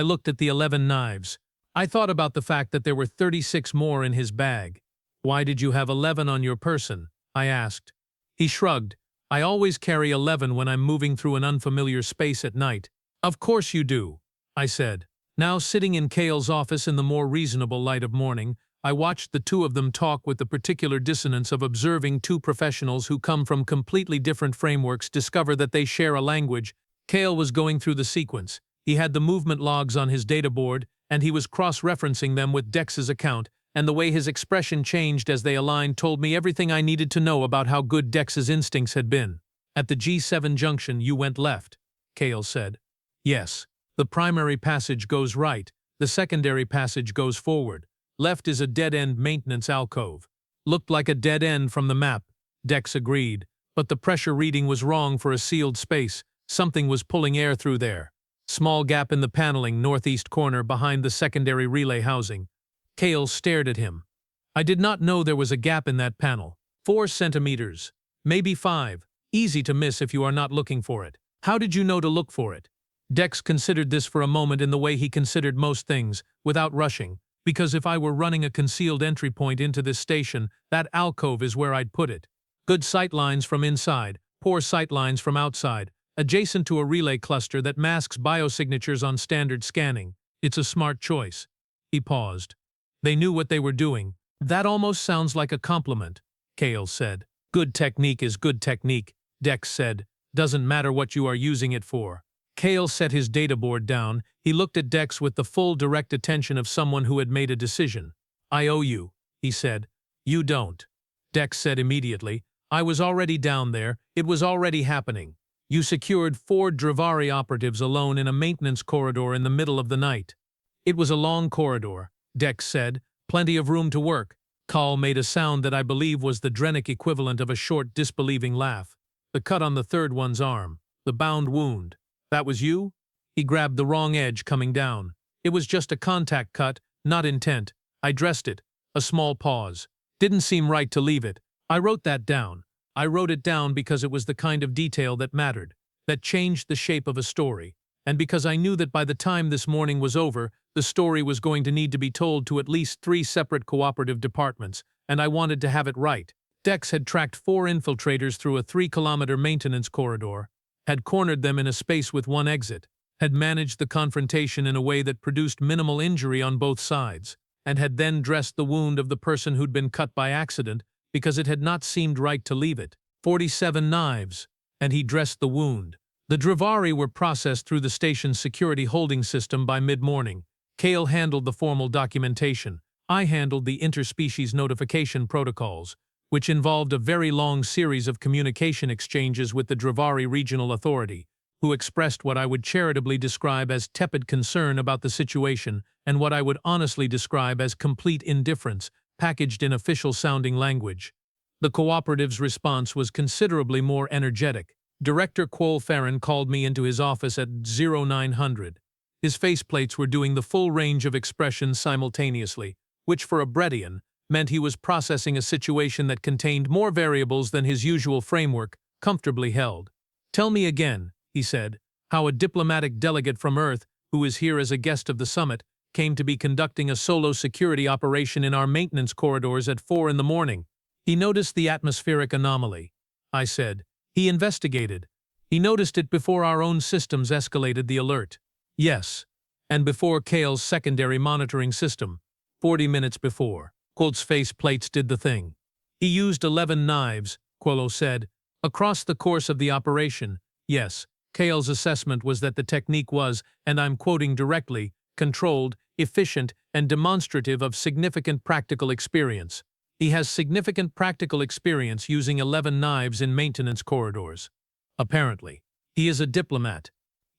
looked at the 11 knives. I thought about the fact that there were 36 more in his bag. Why did you have 11 on your person? I asked. He shrugged. I always carry 11 when I'm moving through an unfamiliar space at night. Of course you do, I said. Now sitting in Kael's office in the more reasonable light of morning, I watched the 2 of them talk with the particular dissonance of observing 2 professionals who come from completely different frameworks discover that they share a language. Kael was going through the sequence. He had the movement logs on his data board, and he was cross-referencing them with Dex's account, and the way his expression changed as they aligned told me everything I needed to know about how good Dex's instincts had been. At the G7 junction you went left, Kael said. Yes. The primary passage goes right, The secondary passage goes forward. Left is a dead-end maintenance alcove. Looked like a dead end from the map, Dex agreed, but the pressure reading was wrong for a sealed space. Something was pulling air through there. Small gap in the paneling, northeast corner behind the secondary relay housing. Kael stared at him. I did not know there was a gap in that panel. 4 centimeters. Maybe 5. Easy to miss if you are not looking for it. How did you know to look for it? Dex considered this for a moment in the way he considered most things, without rushing. Because if I were running a concealed entry point into this station, that alcove is where I'd put it. Good sight lines from inside, poor sight lines from outside, adjacent to a relay cluster that masks biosignatures on standard scanning. It's a smart choice. He paused. They knew what they were doing. That almost sounds like a compliment, Kael said. Good technique is good technique, Dex said. Doesn't matter what you are using it for. Kael set his databoard down. He looked at Dex with the full direct attention of someone who had made a decision. I owe you, he said. You don't. Dex said immediately. I was already down there. It was already happening. You secured 4 Drevari operatives alone in a maintenance corridor in the middle of the night. It was a long corridor, Dex said. Plenty of room to work. Quol made a sound that I believe was the Drenic equivalent of a short, disbelieving laugh. The cut on the third one's arm. The bound wound. That was you? He grabbed the wrong edge coming down. It was just a contact cut, not intent. I dressed it. A small pause. Didn't seem right to leave it. I wrote that down. I wrote it down because it was the kind of detail that mattered, that changed the shape of a story, and because I knew that by the time this morning was over, the story was going to need to be told to at least 3 separate cooperative departments, and I wanted to have it right. Dex had tracked 4 infiltrators through a 3-kilometer maintenance corridor, had cornered them in a space with 1 exit, had managed the confrontation in a way that produced minimal injury on both sides, and had then dressed the wound of the person who'd been cut by accident because it had not seemed right to leave it. 47 knives, and he dressed the wound. The Drevari were processed through the station's security holding system by mid-morning. Kael handled the formal documentation. I handled the interspecies notification protocols, which involved a very long series of communication exchanges with the Drevari Regional Authority, who expressed what I would charitably describe as tepid concern about the situation and what I would honestly describe as complete indifference, packaged in official-sounding language. The cooperative's response was considerably more energetic. Director Quol called me into his office at 0900. His faceplates were doing the full range of expressions simultaneously, which for a Bredian meant he was processing a situation that contained more variables than his usual framework comfortably held. Tell me again, he said, how a diplomatic delegate from Earth, who is here as a guest of the summit, came to be conducting a solo security operation in our maintenance corridors at 4 in the morning. He noticed the atmospheric anomaly, I said. He investigated. He noticed it before our own systems escalated the alert. Yes, and before Kael's secondary monitoring system, 40 minutes before. Quol's face plates did the thing. He used 11 knives, Quol said, across the course of the operation. Yes, Kael's assessment was that the technique was, and I'm quoting directly, controlled, efficient, and demonstrative of significant practical experience. He has significant practical experience using 11 knives in maintenance corridors. Apparently. He is a diplomat.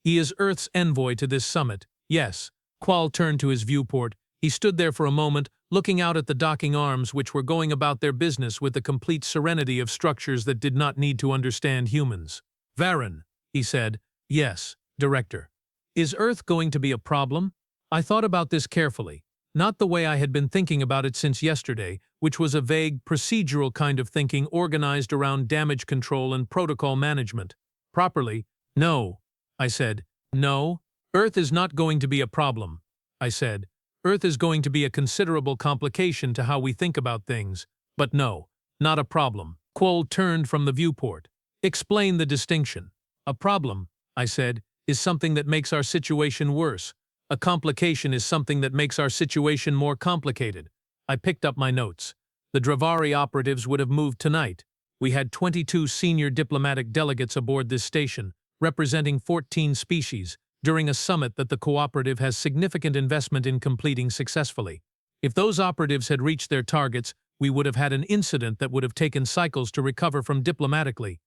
He is Earth's envoy to this summit. Yes. Quol turned to his viewport. He stood there for a moment, looking out at the docking arms which were going about their business with the complete serenity of structures that did not need to understand humans. Vrynn, he said. Yes, Director. Is Earth going to be a problem? I thought about this carefully. Not the way I had been thinking about it since yesterday, which was a vague, procedural kind of thinking organized around damage control and protocol management. Properly, no, I said. No, Earth is not going to be a problem, I said. Earth is going to be a considerable complication to how we think about things. But no, not a problem. Quol turned from the viewport. Explain the distinction. A problem, I said, is something that makes our situation worse. A complication is something that makes our situation more complicated. I picked up my notes. The Drevari operatives would have moved tonight. We had 22 senior diplomatic delegates aboard this station, representing 14 species, during a summit that the cooperative has significant investment in completing successfully. If those operatives had reached their targets, we would have had an incident that would have taken cycles to recover from diplomatically.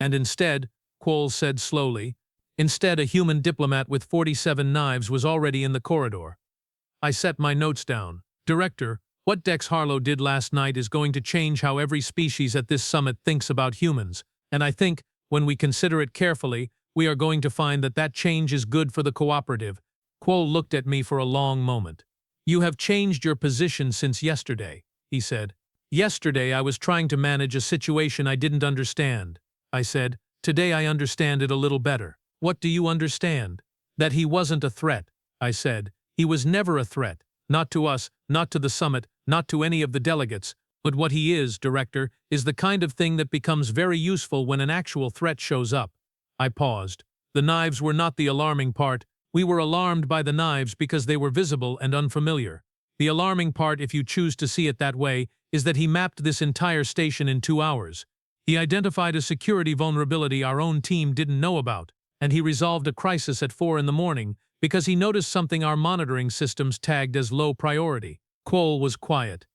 And instead, Quol said slowly, instead a human diplomat with 47 knives was already in the corridor. I set my notes down. Director, what Dex Harlo did last night is going to change how every species at this summit thinks about humans, and I think, when we consider it carefully, we are going to find that that change is good for the cooperative. Quol looked at me for a long moment. You have changed your position since yesterday, he said. Yesterday I was trying to manage a situation I didn't understand. I said, today I understand it a little better. What do you understand? That he wasn't a threat, I said. He was never a threat. Not to us, not to the summit, not to any of the delegates. But what he is, Director, is the kind of thing that becomes very useful when an actual threat shows up. I paused. The knives were not the alarming part. We were alarmed by the knives because they were visible and unfamiliar. The alarming part, if you choose to see it that way, is that he mapped this entire station in 2 hours. He identified a security vulnerability our own team didn't know about, and he resolved a crisis at 4 in the morning because he noticed something our monitoring systems tagged as low priority. Quol was quiet.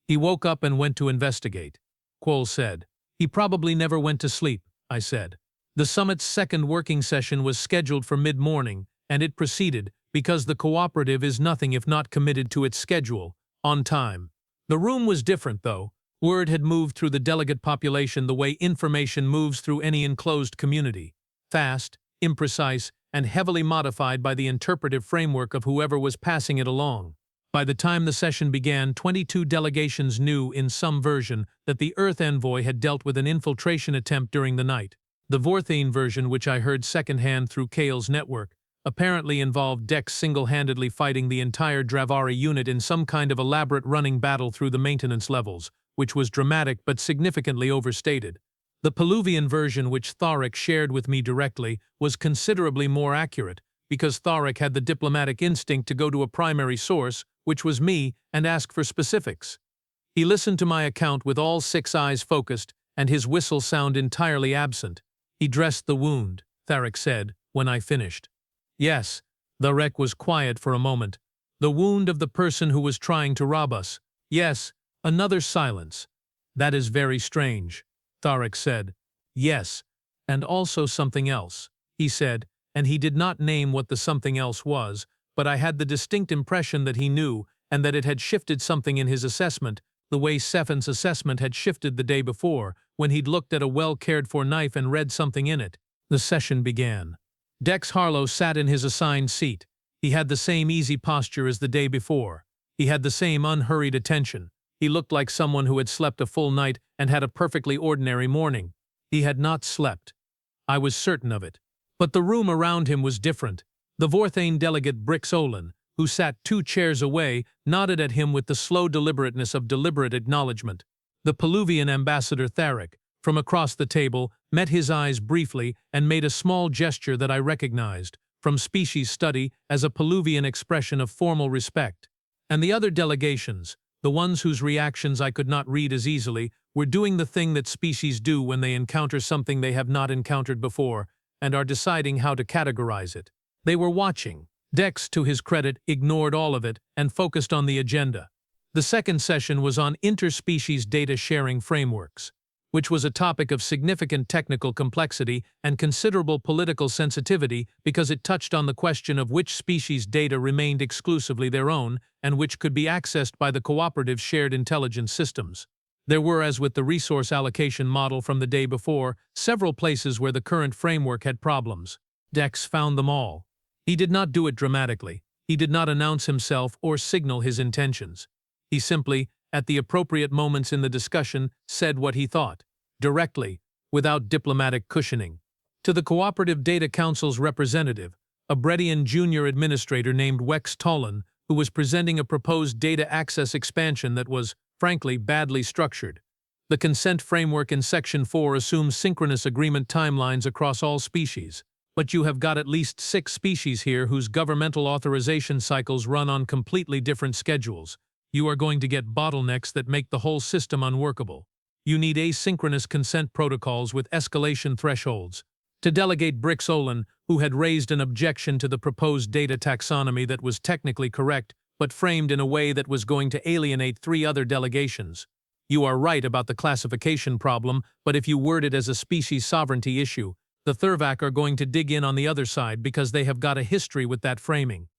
He woke up and went to investigate. Quol said. He probably never went to sleep, I said. The summit's second working session was scheduled for mid-morning, and it proceeded, because the cooperative is nothing if not committed to its schedule, on time. The room was different, though. Word had moved through the delegate population the way information moves through any enclosed community. Fast, imprecise, and heavily modified by the interpretive framework of whoever was passing it along. By the time the session began, 22 delegations knew, in some version, that the Earth envoy had dealt with an infiltration attempt during the night. The Vorthane version, which I heard secondhand through Kael's network, apparently involved Dex single-handedly fighting the entire Drevari unit in some kind of elaborate running battle through the maintenance levels, which was dramatic but significantly overstated. The Peluvian version, which Tharic shared with me directly, was considerably more accurate, because Tharic had the diplomatic instinct to go to a primary source, which was me, and ask for specifics. He listened to my account with all 6 eyes focused, and his whistle sound entirely absent. He dressed the wound, Tharic said, when I finished. Yes, the wreck was quiet for a moment. The wound of the person who was trying to rob us. Yes, another silence. That is very strange, Tharic said. Yes, and also something else, he said, and he did not name what the something else was, but I had the distinct impression that he knew, and that it had shifted something in his assessment, the way Seff's assessment had shifted the day before, when he'd looked at a well-cared-for knife and read something in it. The session began. Dex Harlo sat in his assigned seat. He had the same easy posture as the day before. He had the same unhurried attention. He looked like someone who had slept a full night and had a perfectly ordinary morning. He had not slept. I was certain of it. But the room around him was different. The Vorthane delegate Brix Olan, who sat 2 chairs away, nodded at him with the slow deliberateness of deliberate acknowledgement. The Peluvian ambassador Tharic, from across the table, met his eyes briefly and made a small gesture that I recognized, from species study, as a Peluvian expression of formal respect. And the other delegations, the ones whose reactions I could not read as easily, were doing the thing that species do when they encounter something they have not encountered before, and are deciding how to categorize it. They were watching. Dex, to his credit, ignored all of it and focused on the agenda. The second session was on interspecies data sharing frameworks, which was a topic of significant technical complexity and considerable political sensitivity because it touched on the question of which species' data remained exclusively their own and which could be accessed by the cooperative's shared intelligence systems. There were, as with the resource allocation model from the day before, several places where the current framework had problems. Dex found them all. He did not do it dramatically. He did not announce himself or signal his intentions. He simply, at the appropriate moments in the discussion, said what he thought, directly, without diplomatic cushioning. To the Cooperative Data Council's representative, a Bredian junior administrator named Wex Tolan, who was presenting a proposed data access expansion that was, frankly, badly structured. The consent framework in Section 4 assumes synchronous agreement timelines across all species. But you have got at least 6 species here whose governmental authorization cycles run on completely different schedules. You are going to get bottlenecks that make the whole system unworkable. You need asynchronous consent protocols with escalation thresholds. To delegate Brix Olan, who had raised an objection to the proposed data taxonomy that was technically correct, but framed in a way that was going to alienate 3 other delegations. You are right about the classification problem, but if you word it as a species sovereignty issue, the Thurvak are going to dig in on the other side because they have got a history with that framing.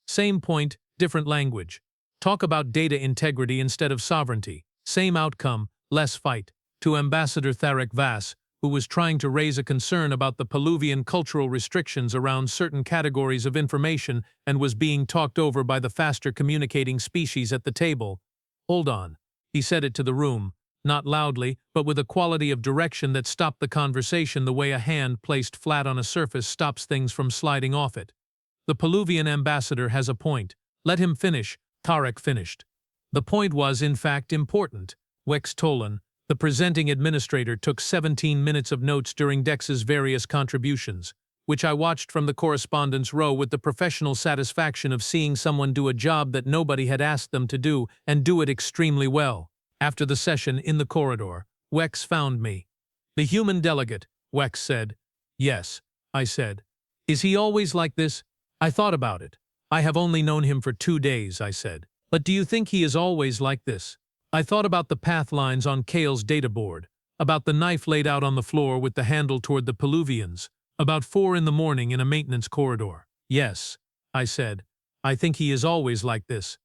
Same point, different language. Talk about data integrity instead of sovereignty. Same outcome, less fight. To Ambassador Tharek Vass, who was trying to raise a concern about the Peluvian cultural restrictions around certain categories of information and was being talked over by the faster communicating species at the table. Hold on. He said it to the room, not loudly, but with a quality of direction that stopped the conversation the way a hand placed flat on a surface stops things from sliding off it. The Peluvian ambassador has a point. Let him finish. Tarek finished. The point was, in fact, important. Wex Tolan, the presenting administrator, took 17 minutes of notes during Dex's various contributions, which I watched from the correspondence row with the professional satisfaction of seeing someone do a job that nobody had asked them to do and do it extremely well. After the session in the corridor, Wex found me. The human delegate, Wex said. Yes, I said. Is he always like this? I thought about it. I have only known him for 2 days, I said. But do you think he is always like this? I thought about the path lines on Kael's data board, about the knife laid out on the floor with the handle toward the Peluvians, about 4 in the morning in a maintenance corridor. Yes, I said. I think he is always like this.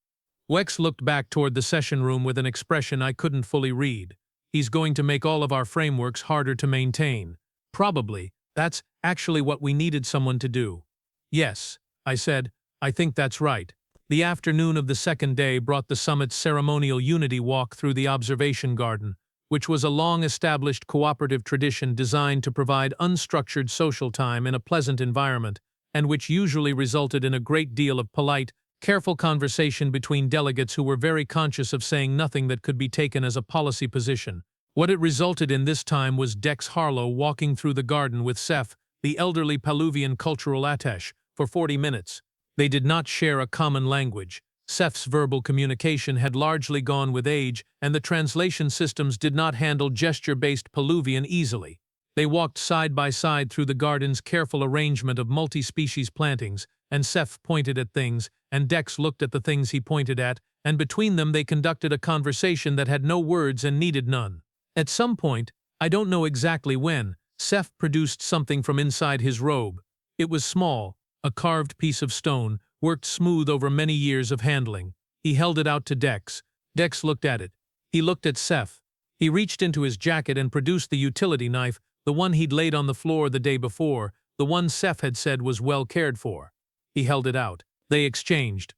Wex looked back toward the session room with an expression I couldn't fully read. He's going to make all of our frameworks harder to maintain. Probably. That's actually what we needed someone to do. Yes, I said. I think that's right. The afternoon of the second day brought the summit's ceremonial unity walk through the observation garden, which was a long-established cooperative tradition designed to provide unstructured social time in a pleasant environment, and which usually resulted in a great deal of polite, careful conversation between delegates who were very conscious of saying nothing that could be taken as a policy position. What it resulted in this time was Dex Harlo walking through the garden with Seff, the elderly Peluvian cultural attaché, for 40 minutes. They did not share a common language. Seff's verbal communication had largely gone with age, and the translation systems did not handle gesture-based Peluvian easily. They walked side by side through the garden's careful arrangement of multi-species plantings, and Seff pointed at things, and Dex looked at the things he pointed at, and between them they conducted a conversation that had no words and needed none. At some point, I don't know exactly when, Seff produced something from inside his robe. It was small, a carved piece of stone, worked smooth over many years of handling. He held it out to Dex. Dex looked at it. He looked at Seff. He reached into his jacket and produced the utility knife, the one he'd laid on the floor the day before, the one Seff had said was well cared for. He held it out. They exchanged.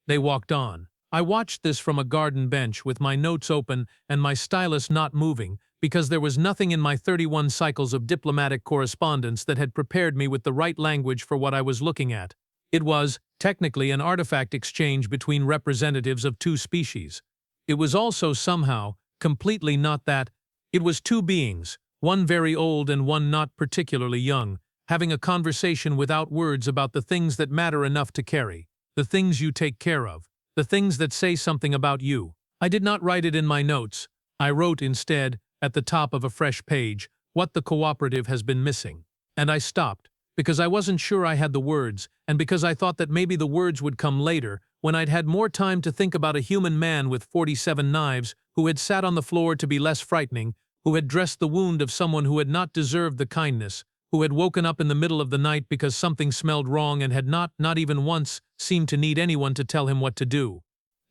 They walked on. I watched this from a garden bench with my notes open and my stylus not moving, because there was nothing in my 31 cycles of diplomatic correspondence that had prepared me with the right language for what I was looking at. It was, technically, an artifact exchange between representatives of 2 species. It was also somehow, completely not that. It was 2 beings, one very old and one not particularly young, having a conversation without words about the things that matter enough to carry, the things you take care of, the things that say something about you. I did not write it in my notes. I wrote instead, at the top of a fresh page, what the cooperative has been missing. And I stopped, because I wasn't sure I had the words, and because I thought that maybe the words would come later, when I'd had more time to think about a human man with 47 knives, who had sat on the floor to be less frightening, who had dressed the wound of someone who had not deserved the kindness, who had woken up in the middle of the night because something smelled wrong and had not even once, seemed to need anyone to tell him what to do.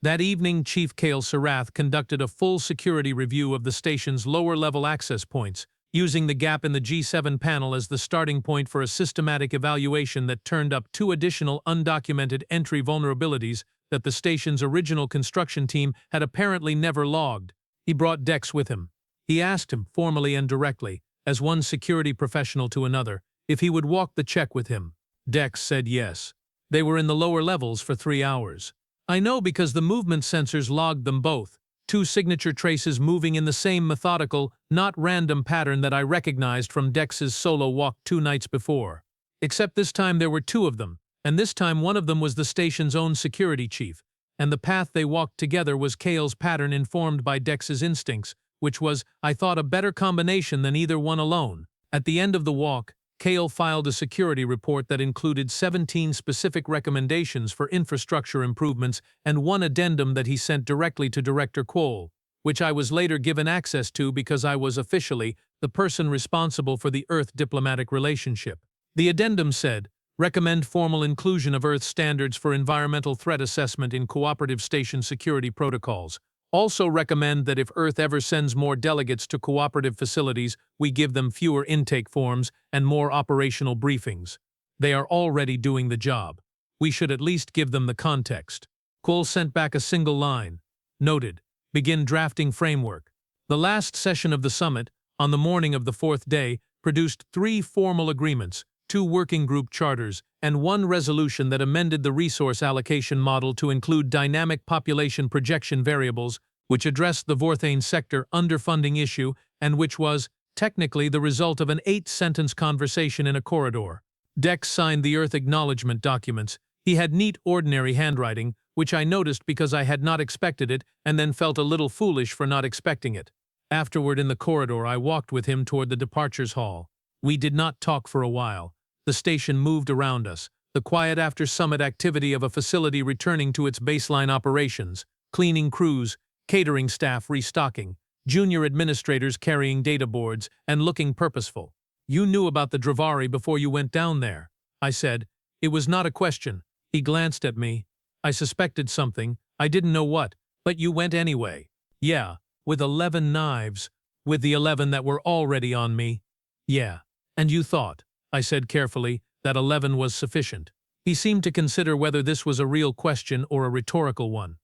That evening, Chief Kael Surrath conducted a full security review of the station's lower-level access points, using the gap in the G7 panel as the starting point for a systematic evaluation that turned up 2 additional undocumented entry vulnerabilities that the station's original construction team had apparently never logged. He brought Dex with him. He asked him, formally and directly, as one security professional to another, if he would walk the check with him. Dex said yes. They were in the lower levels for 3 hours. I know because the movement sensors logged them both, 2 signature traces moving in the same methodical, not random pattern that I recognized from Dex's solo walk 2 nights before. Except this time there were 2 of them, and this time one of them was the station's own security chief, and the path they walked together was Kael's pattern informed by Dex's instincts, which was, I thought, a better combination than either one alone. At the end of the walk, Kael filed a security report that included 17 specific recommendations for infrastructure improvements and 1 addendum that he sent directly to Director Quol, which I was later given access to because I was officially the person responsible for the Earth diplomatic relationship. The addendum said, Recommend formal inclusion of Earth standards for environmental threat assessment in cooperative station security protocols. Also recommend that if Earth ever sends more delegates to cooperative facilities, we give them fewer intake forms and more operational briefings. They are already doing the job. We should at least give them the context. Quol sent back a single line. Noted. Begin drafting framework. The last session of the summit, on the morning of the 4th day, produced 3 formal agreements, 2 working group charters, and 1 resolution that amended the resource allocation model to include dynamic population projection variables, which addressed the Vorthane sector underfunding issue and which was, technically, the result of an 8-sentence conversation in a corridor. Dex signed the Earth acknowledgement documents. He had neat, ordinary handwriting, which I noticed because I had not expected it and then felt a little foolish for not expecting it. Afterward in the corridor, I walked with him toward the departures hall. We did not talk for a while. The station moved around us, the quiet after-summit activity of a facility returning to its baseline operations, cleaning crews, catering staff restocking, junior administrators carrying data boards, and looking purposeful. You knew about the Drevari before you went down there, I said. It was not a question. He glanced at me. I suspected something. I didn't know what, but you went anyway. Yeah, with 11 knives, with the 11 that were already on me. Yeah, and you thought, I said carefully, that 11 was sufficient. He seemed to consider whether this was a real question or a rhetorical one.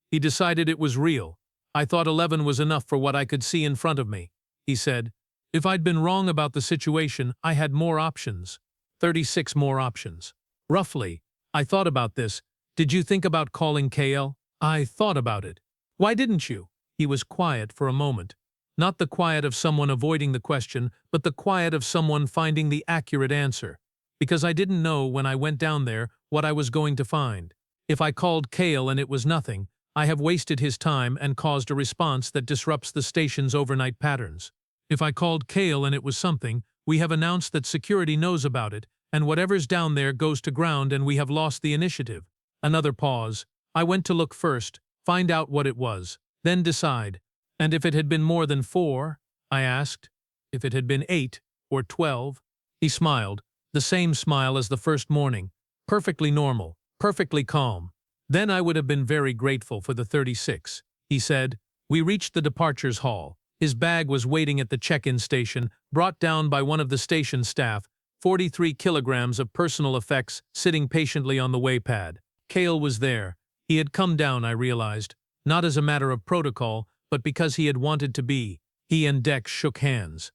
He decided it was real. I thought 11 was enough for what I could see in front of me. He said, if I'd been wrong about the situation, I had more options. 36 more options. Roughly. I thought about this. Did you think about calling Kael? I thought about it. Why didn't you? He was quiet for a moment. Not the quiet of someone avoiding the question, but the quiet of someone finding the accurate answer. Because I didn't know when I went down there what I was going to find. If I called Kael and it was nothing, I have wasted his time and caused a response that disrupts the station's overnight patterns. If I called Kael and it was something, we have announced that security knows about it, and whatever's down there goes to ground and we have lost the initiative. Another pause. I went to look first, find out what it was, then decide. And if it had been more than 4, I asked. If it had been 8 or 12? He smiled, the same smile as the first morning. Perfectly normal, perfectly calm. Then I would have been very grateful for the 36. He said. We reached the departures hall. His bag was waiting at the check-in station, brought down by one of the station staff, 43 kilograms of personal effects sitting patiently on the waypad. Kael was there. He had come down, I realized, not as a matter of protocol, but because he had wanted to be. He and Dex shook hands.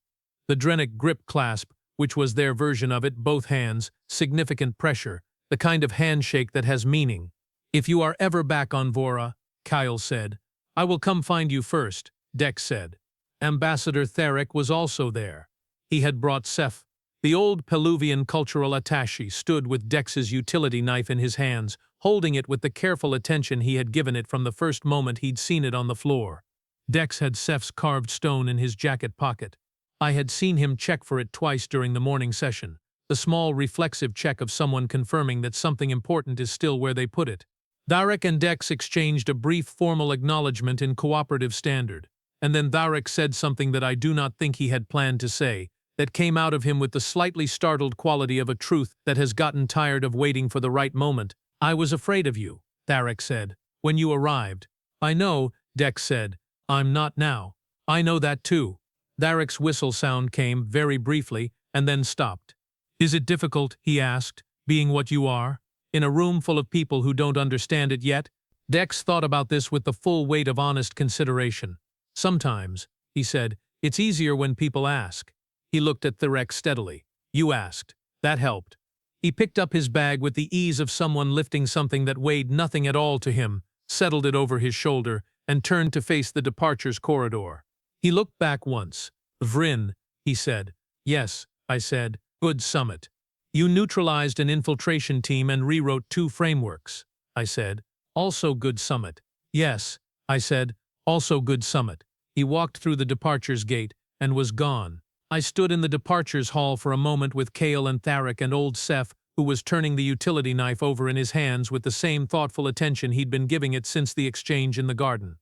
The Drenic grip clasp, which was their version of it, both hands, significant pressure, the kind of handshake that has meaning. If you are ever back on Vorra, Kael said. I will come find you first, Dex said. Ambassador Theric was also there. He had brought Seff. The old Peluvian cultural attaché stood with Dex's utility knife in his hands, holding it with the careful attention he had given it from the first moment he'd seen it on the floor. Dex had Seff's carved stone in his jacket pocket. I had seen him check for it twice during the morning session, the small reflexive check of someone confirming that something important is still where they put it. Tharic and Dex exchanged a brief formal acknowledgement in cooperative standard, and then Tharic said something that I do not think he had planned to say, that came out of him with the slightly startled quality of a truth that has gotten tired of waiting for the right moment. I was afraid of you, Tharic said, when you arrived. I know, Dex said. I'm not now. I know that too. Tharic's whistle sound came, very briefly, and then stopped. Is it difficult, he asked, being what you are, in a room full of people who don't understand it yet? Dex thought about this with the full weight of honest consideration. Sometimes, he said, it's easier when people ask. He looked at Tharic steadily. You asked. That helped. He picked up his bag with the ease of someone lifting something that weighed nothing at all to him, settled it over his shoulder, and turned to face the departures corridor. He looked back once. Vrynn, he said. Yes, I said. Good summit. You neutralized an infiltration team and rewrote 2 frameworks, I said. Also good summit. Yes, I said. Also good summit. He walked through the departures gate and was gone. I stood in the departures hall for a moment with Kael and Tharic and old Seff, who was turning the utility knife over in his hands with the same thoughtful attention he'd been giving it since the exchange in the garden.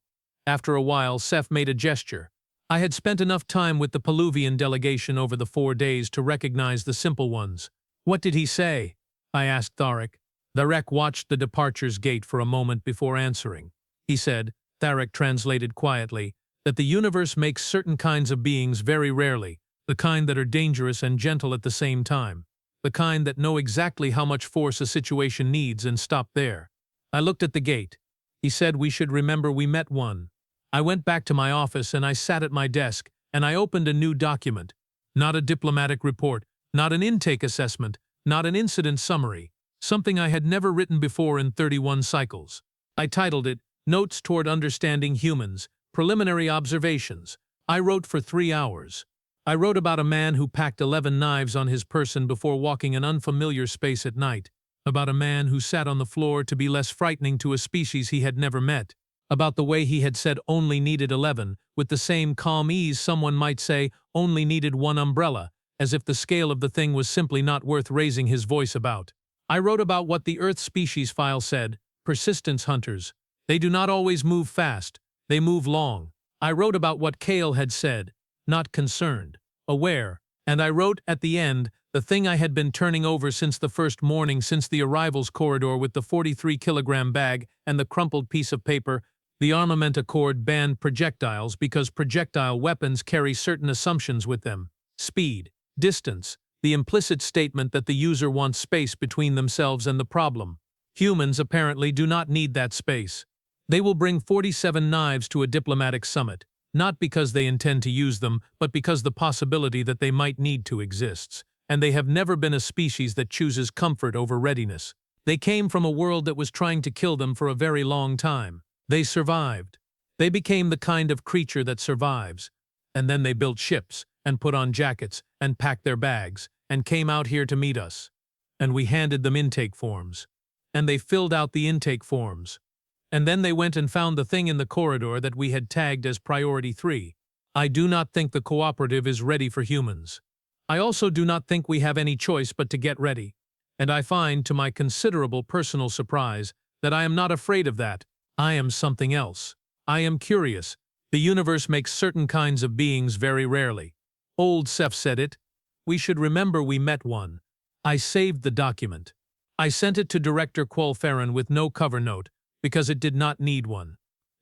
After a while, Seff made a gesture. I had spent enough time with the Peluvian delegation over the 4 days to recognize the simple ones. What did he say? I asked Tharek. Tharek watched the departure's gate for a moment before answering. He said, Tharek translated quietly, that the universe makes certain kinds of beings very rarely, the kind that are dangerous and gentle at the same time, the kind that know exactly how much force a situation needs and stop there. I looked at the gate. He said we should remember we met one. I went back to my office and I sat at my desk and I opened a new document. Not a diplomatic report, not an intake assessment, not an incident summary, something I had never written before in 31 cycles. I titled it, Notes Toward Understanding Humans, Preliminary Observations. I wrote for 3 hours. I wrote about a man who packed 11 knives on his person before walking an unfamiliar space at night, about a man who sat on the floor to be less frightening to a species he had never met, about the way he had said only needed 11, with the same calm ease someone might say only needed 1 umbrella, as if the scale of the thing was simply not worth raising his voice about. I wrote about what the Earth species file said, persistence hunters. They do not always move fast, they move long. I wrote about what Kael had said, not concerned, aware, and I wrote at the end the thing I had been turning over since the first morning since the arrivals corridor with the 43-kilogram bag and the crumpled piece of paper. The Armament Accord banned projectiles because projectile weapons carry certain assumptions with them. Speed, distance, the implicit statement that the user wants space between themselves and the problem. Humans apparently do not need that space. They will bring 47 knives to a diplomatic summit, not because they intend to use them, but because the possibility that they might need to exists. And they have never been a species that chooses comfort over readiness. They came from a world that was trying to kill them for a very long time. They survived. They became the kind of creature that survives. And then they built ships, and put on jackets, and packed their bags, and came out here to meet us. And we handed them intake forms. And they filled out the intake forms. And then they went and found the thing in the corridor that we had tagged as Priority 3. I do not think the cooperative is ready for humans. I also do not think we have any choice but to get ready. And I find, to my considerable personal surprise, that I am not afraid of that. I am something else. I am curious. The universe makes certain kinds of beings very rarely. Old Seff said it. We should remember we met one. I saved the document. I sent it to Director Quol with no cover note, because it did not need one.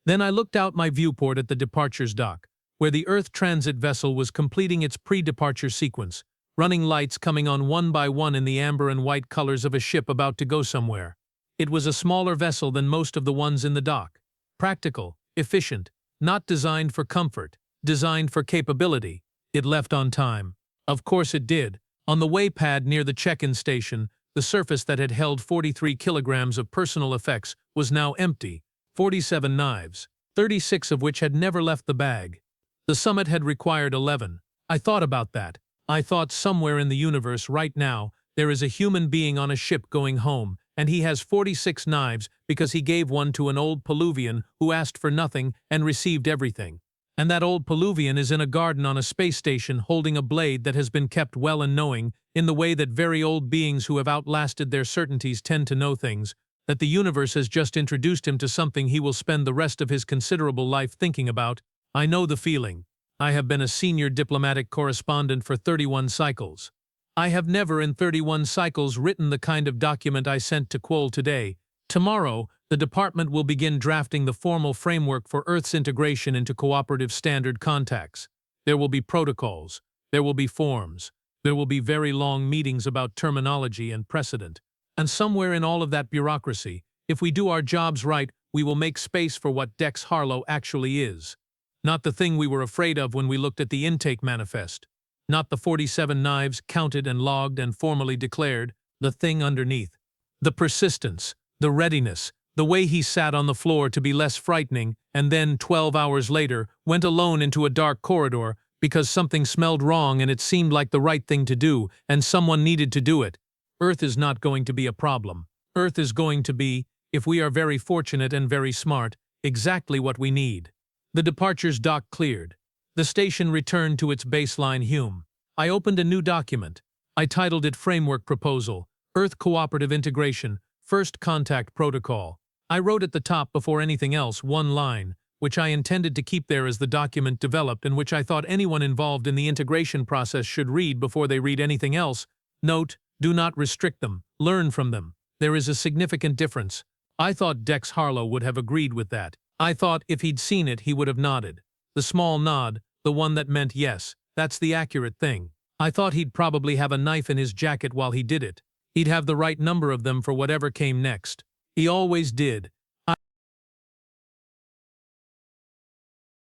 Then I looked out my viewport at the departure's dock, where the Earth transit vessel was completing its pre-departure sequence, running lights coming on one by one in the amber and white colors of a ship about to go somewhere. It was a smaller vessel than most of the ones in the dock. Practical, efficient, not designed for comfort, designed for capability. It left on time. Of course it did. On the waypad near the check-in station, the surface that had held 43 kilograms of personal effects was now empty, 47 knives, 36 of which had never left the bag. The summit had required 11. I thought about that. I thought somewhere in the universe right now there is a human being on a ship going home, and he has 46 knives because he gave one to an old Peluvian who asked for nothing and received everything. And that old Peluvian is in a garden on a space station holding a blade that has been kept well and knowing, in the way that very old beings who have outlasted their certainties tend to know things, that the universe has just introduced him to something he will spend the rest of his considerable life thinking about. I know the feeling. I have been a Senior Diplomatic Correspondent for 31 cycles. I have never in 31 cycles written the kind of document I sent to Quol today. Tomorrow, the department will begin drafting the formal framework for Earth's integration into cooperative standard contacts. There will be protocols. There will be forms. There will be very long meetings about terminology and precedent. And somewhere in all of that bureaucracy, if we do our jobs right, we will make space for what Dex Harlo actually is. Not the thing we were afraid of when we looked at the intake manifest. Not the 47 knives counted and logged and formally declared, the thing underneath. The persistence, the readiness, the way he sat on the floor to be less frightening and then, 12 hours later, went alone into a dark corridor because something smelled wrong and it seemed like the right thing to do and someone needed to do it. Earth is not going to be a problem. Earth is going to be, if we are very fortunate and very smart, exactly what we need. The departure's dock cleared. The station returned to its baseline Hume. I opened a new document. I titled it Framework Proposal, Earth Cooperative Integration, First Contact Protocol. I wrote at the top before anything else one line, which I intended to keep there as the document developed and which I thought anyone involved in the integration process should read before they read anything else. Note, Do not restrict them. Learn from them. There is a significant difference. I thought Dex Harlo would have agreed with that. I thought if he'd seen it he would have nodded. The small nod, the one that meant yes, that's the accurate thing. I thought he'd probably have a knife in his jacket while he did it. He'd have the right number of them for whatever came next. He always did,